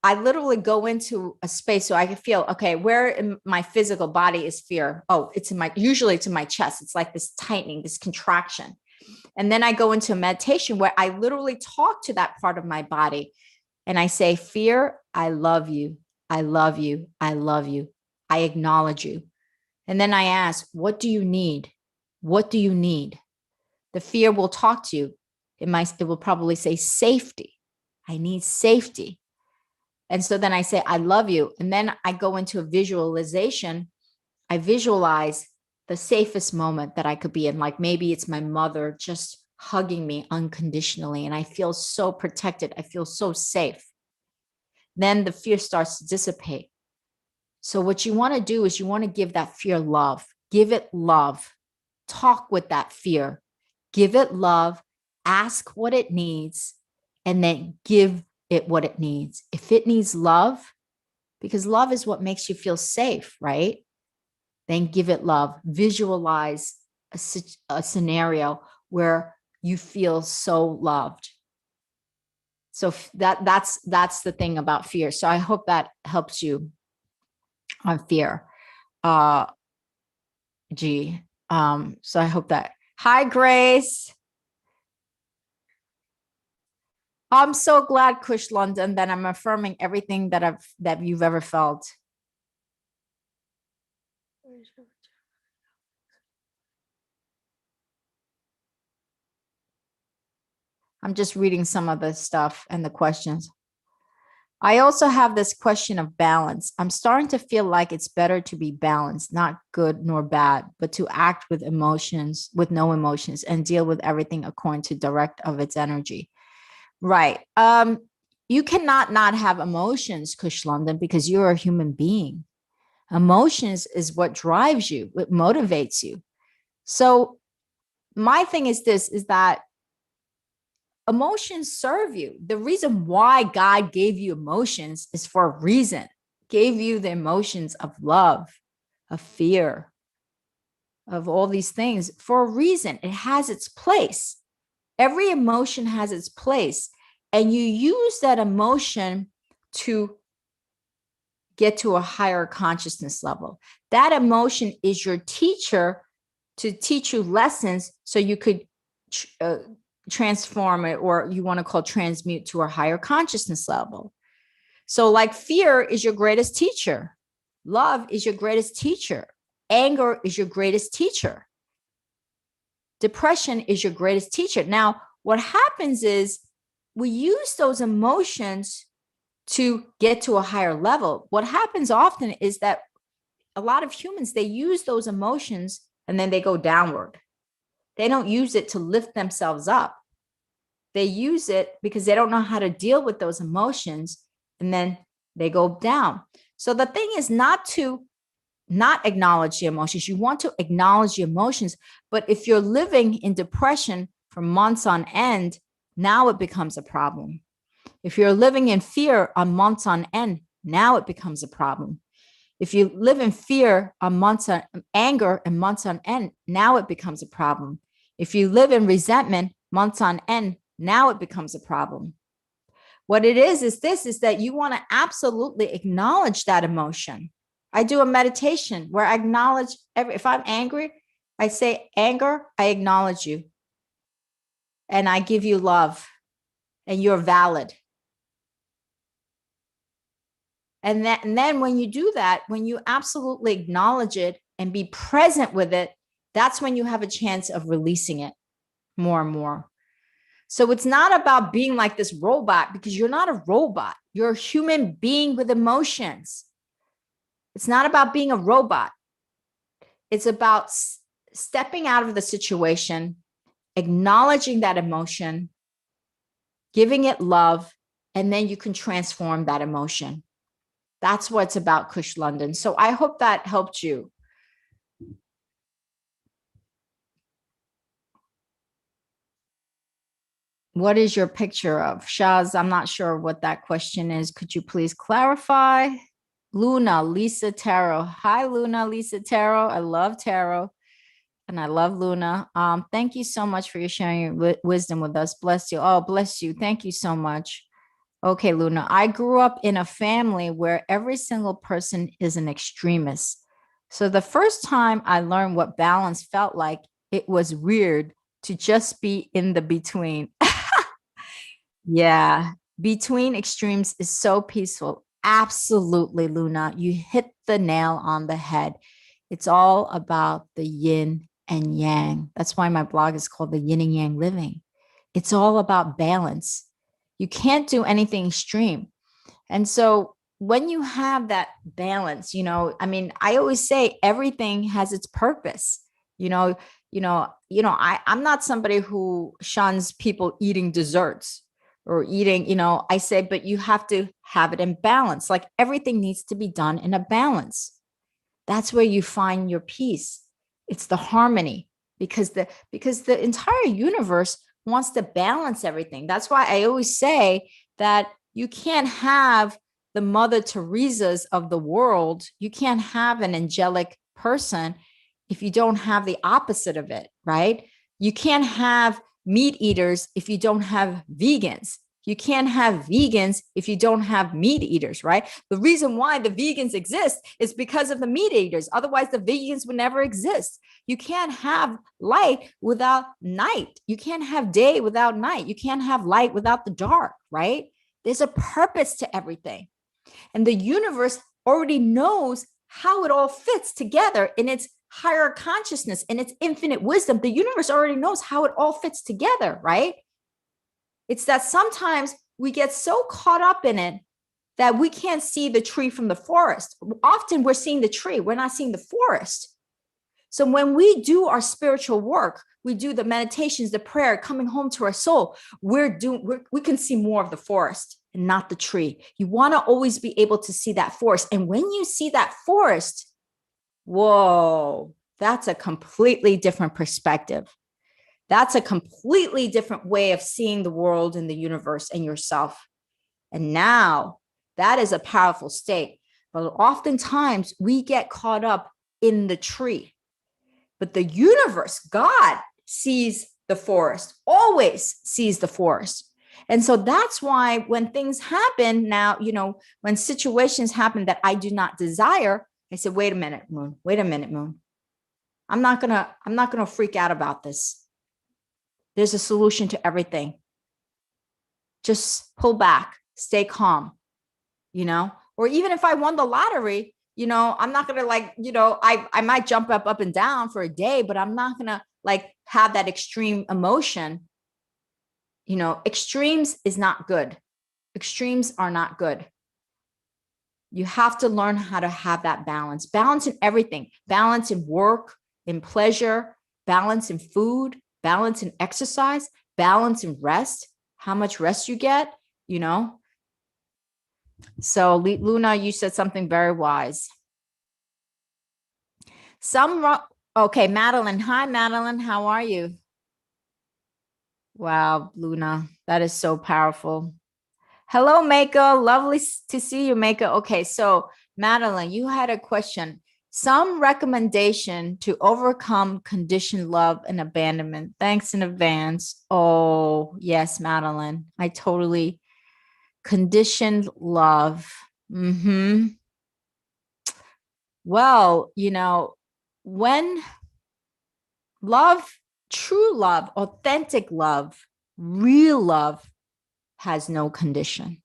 I literally go into a space so I can feel, okay, where in my physical body is fear? Oh, usually it's in my chest. It's like this tightening, this contraction. And then I go into a meditation where I literally talk to that part of my body. And I say, fear, I love you. I love you. I love you. I acknowledge you. And then I ask, what do you need? What do you need? The fear will talk to you. It will probably say safety. I need safety. And so then I say, I love you. And then I go into a visualization. I visualize the safest moment that I could be in. Like maybe it's my mother just hugging me unconditionally. And I feel so protected. I feel so safe. Then the fear starts to dissipate. So what you want to do is you want to give that fear love. Give it love. Talk with that fear. Give it love. Ask what it needs. And then give it what it needs. If it needs love, because love is what makes you feel safe, right? Then give it love. Visualize a scenario where you feel so loved. So that's the thing about fear. So I hope that helps you on fear. So I hope that. Hi, Grace. I'm so glad, Kush London, that I'm affirming everything that you've ever felt. I'm just reading some of the stuff and the questions. I also have this question of balance. I'm starting to feel like it's better to be balanced, not good nor bad, but to act with emotions, with no emotions, and deal with everything according to direct of its energy. Right. You cannot not have emotions, Kush London, because you're a human being. Emotions is what drives you, what motivates you. So my thing is that emotions serve you. The reason why God gave you emotions is for a reason. Gave you the emotions of love, of fear, of all these things for a reason. It has its place. Every emotion has its place. And you use that emotion to get to a higher consciousness level. That emotion is your teacher to teach you lessons so you could transform it, or you want to call transmute, to a higher consciousness level. So like fear is your greatest teacher. Love is your greatest teacher. Anger is your greatest teacher. Depression is your greatest teacher. Now, what happens is we use those emotions to get to a higher level. What happens often is that a lot of humans, they use those emotions and then they go downward. They don't use it to lift themselves up. They use it because they don't know how to deal with those emotions, and then they go down. So the thing is not to not acknowledge the emotions. You want to acknowledge the emotions, But if you're living in depression for months on end, now it becomes a problem. If you're living in fear on months on end, now it becomes a problem. If you live in fear on months on anger and months on end, now it becomes a problem. If you live in resentment months on end, now it becomes a problem. What it is that you want to absolutely acknowledge that emotion. I do a meditation where I acknowledge if I'm angry, I say, anger, I acknowledge you. And I give you love and you're valid. And then when you do that, when you absolutely acknowledge it and be present with it, that's when you have a chance of releasing it more and more. So it's not about being like this robot, because you're not a robot. You're a human being with emotions. It's not about being a robot. It's about stepping out of the situation, acknowledging that emotion, giving it love, and then you can transform that emotion. That's what it's about, Kush London. So I hope that helped you. What is your picture of? Shaz, I'm not sure what that question is. Could you please clarify? Luna, Lisa Tarot. Hi, Luna, Lisa Tarot. I love tarot and I love Luna. Thank you so much for your sharing your wisdom with us. Bless you. Oh, bless you. Thank you so much. Okay, Luna. I grew up in a family where every single person is an extremist. So the first time I learned what balance felt like, it was weird to just be in the between. Yeah, between extremes is so peaceful. Absolutely, Luna. You hit the nail on the head. It's all about the yin and yang. That's why my blog is called The Yin and Yang Living. It's all about balance. You can't do anything extreme. And so when you have that balance, I mean, I always say everything has its purpose. I'm not somebody who shuns people eating desserts or eating, I say, but you have to have it in balance. Like everything needs to be done in a balance. That's where you find your peace. It's the harmony, because the entire universe wants to balance everything. That's why I always say that you can't have the Mother Teresa's of the world. You can't have an angelic person if you don't have the opposite of it, right? You can't have meat eaters if you don't have vegans. You can't have vegans if you don't have meat eaters, right? The reason why the vegans exist is because of the meat eaters. Otherwise, the vegans would never exist. You can't have light without night. You can't have day without night. You can't have light without the dark, right? There's a purpose to everything. And the universe already knows how it all fits together in its higher consciousness, in its infinite wisdom. The universe already knows how it all fits together, right? It's that sometimes we get so caught up in it that we can't see the tree from the forest. Often we're seeing the tree, we're not seeing the forest. So when we do our spiritual work, we do the meditations, the prayer, coming home to our soul, we can see more of the forest and not the tree. You want to always be able to see that forest. And when you see that forest, whoa, that's a completely different perspective. That's a completely different way of seeing the world and the universe and yourself. And now that is a powerful state. But oftentimes we get caught up in the tree. But the universe, God, sees the forest, always sees the forest. And so that's why when things happen now, when situations happen that I do not desire, I said, wait a minute, Moon. Wait a minute, Moon. I'm not gonna freak out about this. There's a solution to everything. Just pull back, stay calm, or even if I won the lottery, I'm not going to I might jump up and down for a day, but I'm not going to have that extreme emotion. Extremes is not good. Extremes are not good. You have to learn how to have that balance in everything, balance in work, in pleasure, balance in food, balance in exercise, balance in rest, how much rest you get, So Luna, you said something very wise. Some Okay, Madeline. Hi, Madeline. How are you? Wow, Luna, that is so powerful. Hello, Mako. Lovely to see you, Mako. Okay, so Madeline, you had a question. Some recommendation to overcome conditioned love and abandonment. Thanks in advance. Oh, yes, Madeline. I totally conditioned love. Well, when love, true love, authentic love, real love has no condition.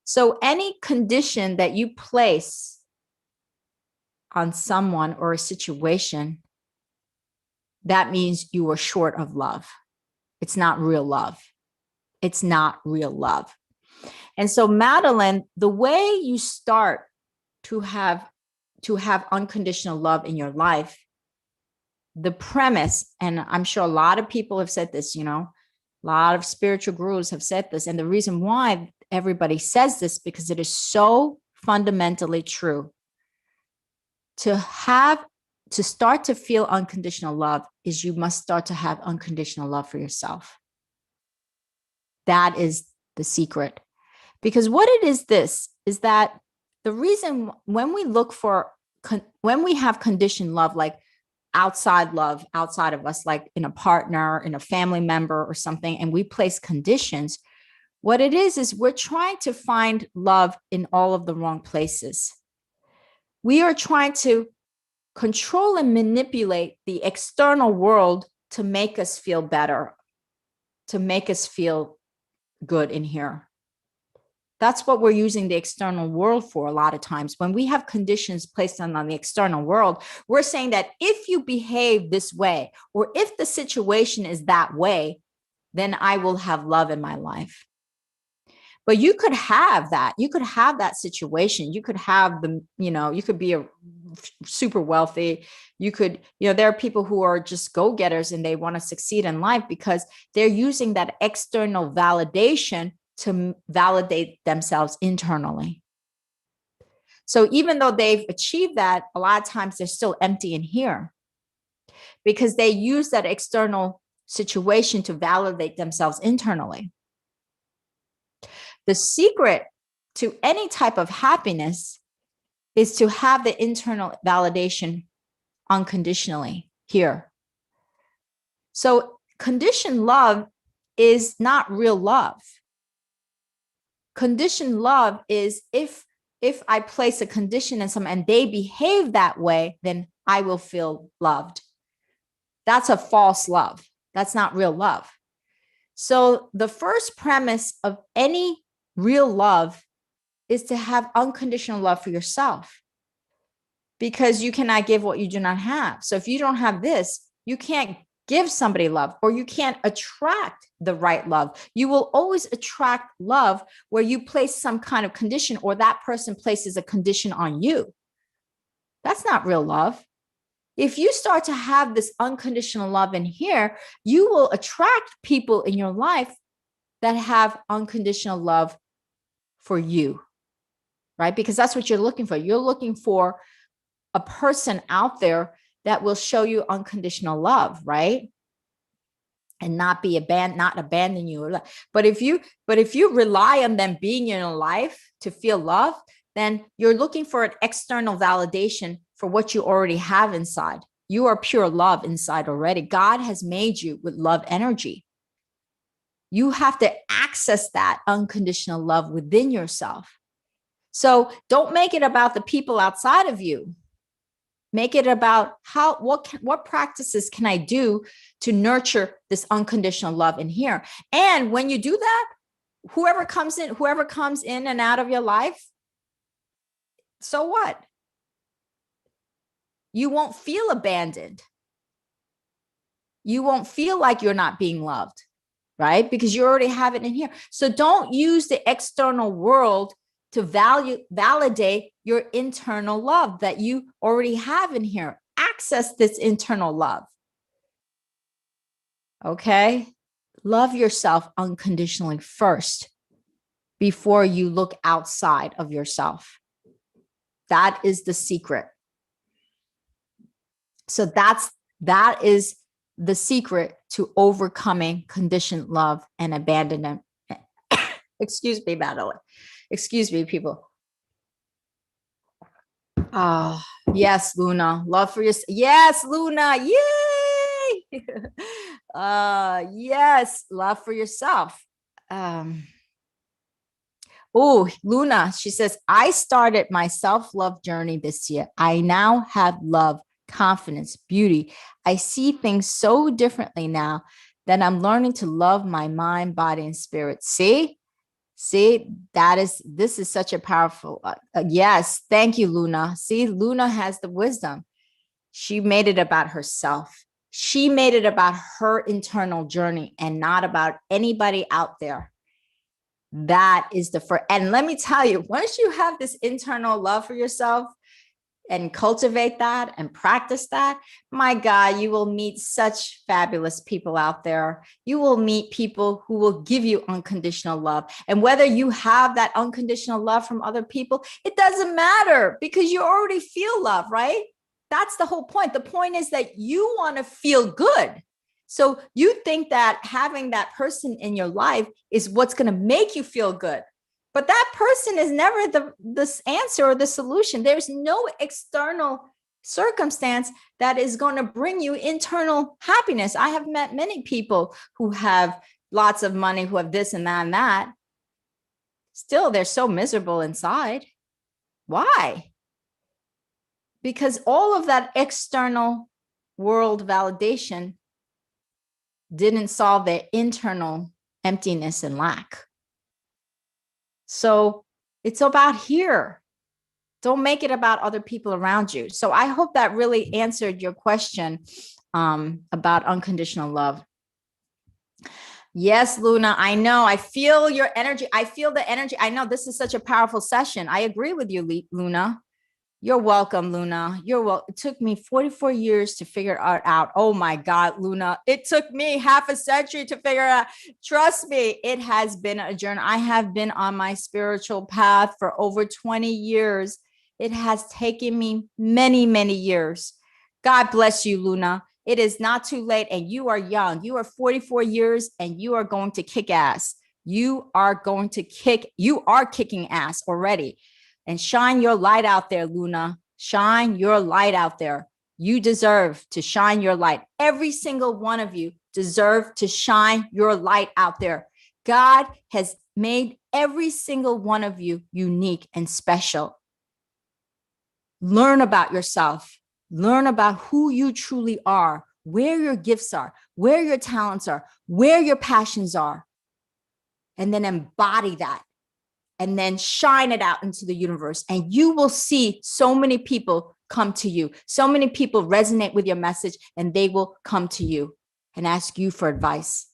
So any condition that you place on someone or a situation, that means you are short of love. It's not real love. It's not real love. And so, Madeline, the way you start to have unconditional love in your life, the premise, and I'm sure a lot of people have said this, a lot of spiritual gurus have said this. And the reason why everybody says this, because it is so fundamentally true. To start to feel unconditional love is you must start to have unconditional love for yourself. That is the secret. Because what it is that the reason when we have conditioned love, like outside love, outside of us, like in a partner, in a family member or something, and we place conditions, what it is we're trying to find love in all of the wrong places. We are trying to control and manipulate the external world to make us feel better, to make us feel good in here. That's what we're using the external world for a lot of times. When we have conditions placed on the external world, we're saying that if you behave this way, or if the situation is that way, then I will have love in my life. But you could have that. You could have that situation. You could have you could be a super wealthy. You could, there are people who are just go-getters and they want to succeed in life because they're using that external validation to validate themselves internally. So even though they've achieved that, a lot of times they're still empty in here because they use that external situation to validate themselves internally. The secret to any type of happiness is to have the internal validation unconditionally here. So conditioned love is not real love. Conditioned love is if I place a condition in someone and they behave that way, then I will feel loved. That's a false love. That's not real love. So the first premise of any real love is to have unconditional love for yourself, because you cannot give what you do not have. So if you don't have this, you can't give somebody love, or you can't attract the right love. You will always attract love where you place some kind of condition, or that person places a condition on you. That's not real love. If you start to have this unconditional love in here, you will attract people in your life that have unconditional love for you, right? Because that's what you're looking for. You're looking for a person out there that will show you unconditional love, right? And not abandon you. But if you rely on them being in your life to feel love, then you're looking for an external validation for what you already have inside. You are pure love inside already. God has made you with love energy. You have to access that unconditional love within yourself. So don't make it about the people outside of you. Make it about what practices can I do to nurture this unconditional love in here. And when you do that, whoever comes in and out of your life, so what? You won't feel abandoned. You won't feel like you're not being loved, right? Because you already have it in here. So don't use the external world to validate your internal love that you already have in here. Access this internal love. Okay? Love yourself unconditionally first before you look outside of yourself. That is the secret. So that is the secret to overcoming conditioned love and abandonment. Excuse me, Madeline. Excuse me, people. Oh, yes, Luna. Love for your yes, Luna. Yay! Yes, love for yourself. Oh, Luna, she says, I started my self-love journey this year. I now have love, confidence, beauty. I see things so differently now that I'm learning to love my mind, body, and spirit. See, this is such a powerful, yes. Thank you, Luna. See, Luna has the wisdom. She made it about herself. She made it about her internal journey and not about anybody out there. That is the first. And let me tell you, once you have this internal love for yourself and cultivate that and practice that, my God, you will meet such fabulous people out there. You will meet people who will give you unconditional love. And whether you have that unconditional love from other people, it doesn't matter because you already feel love, right? That's the whole point. The point is that you want to feel good. So you think that having that person in your life is what's going to make you feel good. But that person is never the answer or the solution. There's no external circumstance that is going to bring you internal happiness. I have met many people who have lots of money, who have this and that and that. Still, they're so miserable inside. Why? Because all of that external world validation didn't solve their internal emptiness and lack. So it's about here. Don't make it about other people around you. So I hope that really answered your question about unconditional love. Yes, Luna, I know. I feel your energy. I feel the energy. I know this is such a powerful session. I agree with you, Luna. You're welcome, Luna. You're welcome. It took me 44 years to figure it out. Oh my God, Luna. It took me half a century to figure it out. Trust me, it has been a journey. I have been on my spiritual path for over 20 years. It has taken me many, many years. God bless you, Luna. It is not too late and you are young. You are 44 years and you are going to kick ass. You are kicking ass already. And shine your light out there, Luna. Shine your light out there. You deserve to shine your light. Every single one of you deserve to shine your light out there. God has made every single one of you unique and special. Learn about yourself. Learn about who you truly are, where your gifts are, where your talents are, where your passions are, and then embody that. And then shine it out into the universe. And you will see so many people come to you. So many people resonate with your message and they will come to you and ask you for advice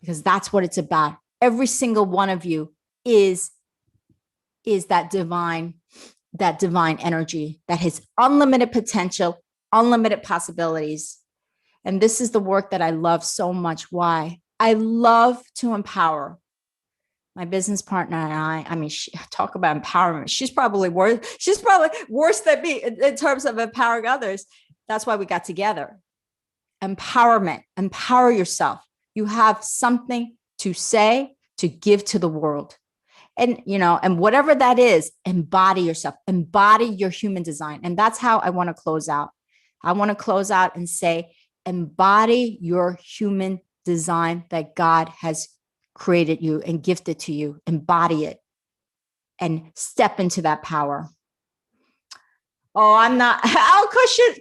because that's what it's about. Every single one of you is that divine energy that has unlimited potential, unlimited possibilities. And this is the work that I love so much. Why? I love to empower. My business partner and I mean, talk about empowerment. She's probably worse than me in terms of empowering others. That's why we got together. Empowerment, empower yourself. You have something to say, to give to the world. And, and whatever that is, embody yourself, embody your human design. And that's how I want to close out. I want to close out and say, embody your human design that God has created you and gifted to you. Embody it and step into that power. Oh, I'm not. Oh,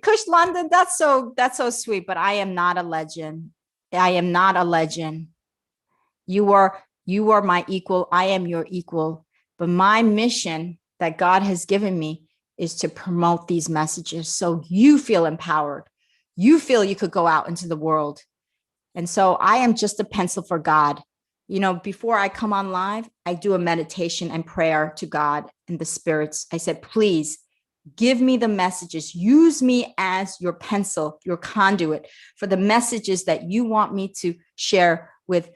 Kush London. That's so sweet. But I am not a legend. I am not a legend. You are my equal. I am your equal. But my mission that God has given me is to promote these messages so you feel empowered. You feel you could go out into the world. And so I am just a pencil for God. Before I come on live, I do a meditation and prayer to God and the spirits. I said, please give me the messages. Use me as your pencil, your conduit for the messages that you want me to share with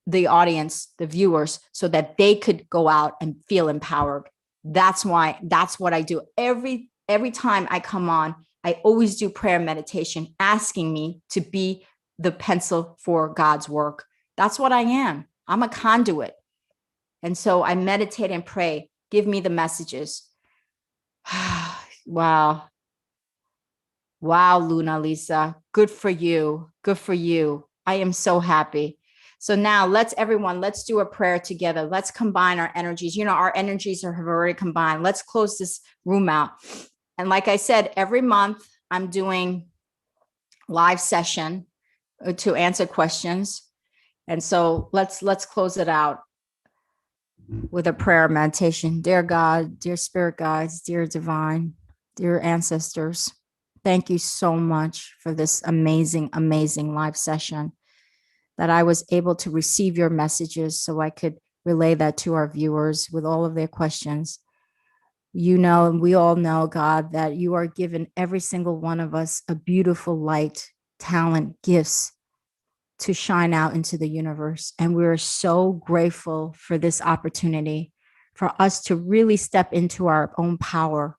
the audience, the viewers, so that they could go out and feel empowered. That's what I do. Every time I come on, I always do prayer meditation, asking me to be the pencil for God's work. That's what I am. I'm a conduit. And so I meditate and pray. Give me the messages. Wow. Wow, Luna Lisa. Good for you. Good for you. I am so happy. So now let's do a prayer together. Let's combine our energies. Our energies have already combined. Let's close this room out. And like I said, every month I'm doing live session to answer questions. And so let's close it out with a prayer meditation. Dear God, dear spirit guides, dear divine, dear ancestors, thank you so much for this amazing, amazing live session, that I was able to receive your messages so I could relay that to our viewers with all of their questions. And we all know, God, that you are giving every single one of us a beautiful light, talent, gifts to shine out into the universe. And we're so grateful for this opportunity for us to really step into our own power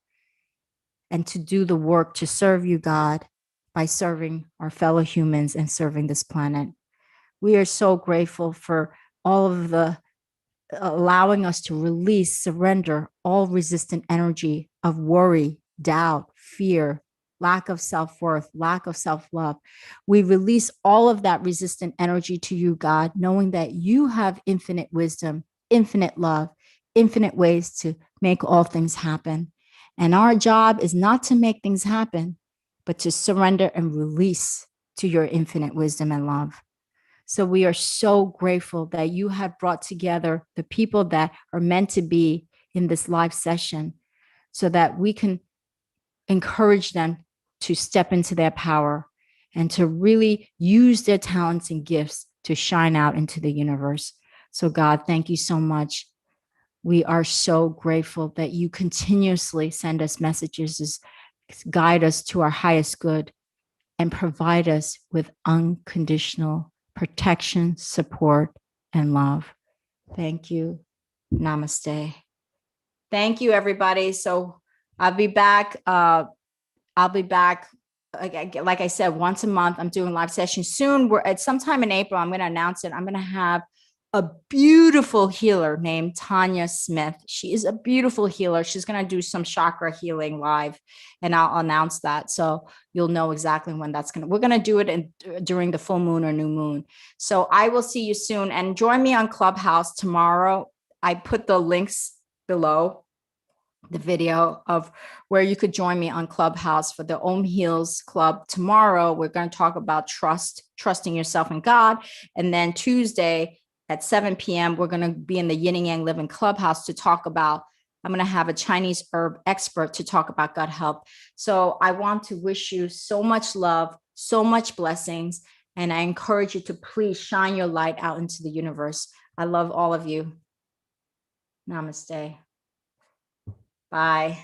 and to do the work to serve you, God, by serving our fellow humans and serving this planet. We are so grateful for all of the allowing us to release, surrender all resistant energy of worry, doubt, fear, lack of self-worth, lack of self-love. We release all of that resistant energy to you, God, knowing that you have infinite wisdom, infinite love, infinite ways to make all things happen. And our job is not to make things happen, but to surrender and release to your infinite wisdom and love. So we are so grateful that you have brought together the people that are meant to be in this live session so that we can encourage them to step into their power and to really use their talents and gifts to shine out into the universe. So God, thank you so much. We are so grateful that you continuously send us messages, guide us to our highest good, and provide us with unconditional protection, support, and love. Thank you. Namaste. Thank you, everybody. So I'll be back. Like I said, once a month. I'm doing live sessions soon. We're at sometime in April. I'm going to announce it. I'm going to have a beautiful healer named Tanya Smith. She is a beautiful healer. She's going to do some chakra healing live, and I'll announce that. So you'll know exactly when we're going to do it during the full moon or new moon. So I will see you soon, and join me on Clubhouse tomorrow. I put the links below the video of where you could join me on Clubhouse for the Om Heals Club. Tomorrow, we're going to talk about trusting yourself and God. And then Tuesday at 7 p.m., we're going to be in the Yin and Yang Living Clubhouse to talk about, I'm going to have a Chinese herb expert to talk about gut health. So I want to wish you so much love, so much blessings. And I encourage you to please shine your light out into the universe. I love all of you. Namaste. Bye.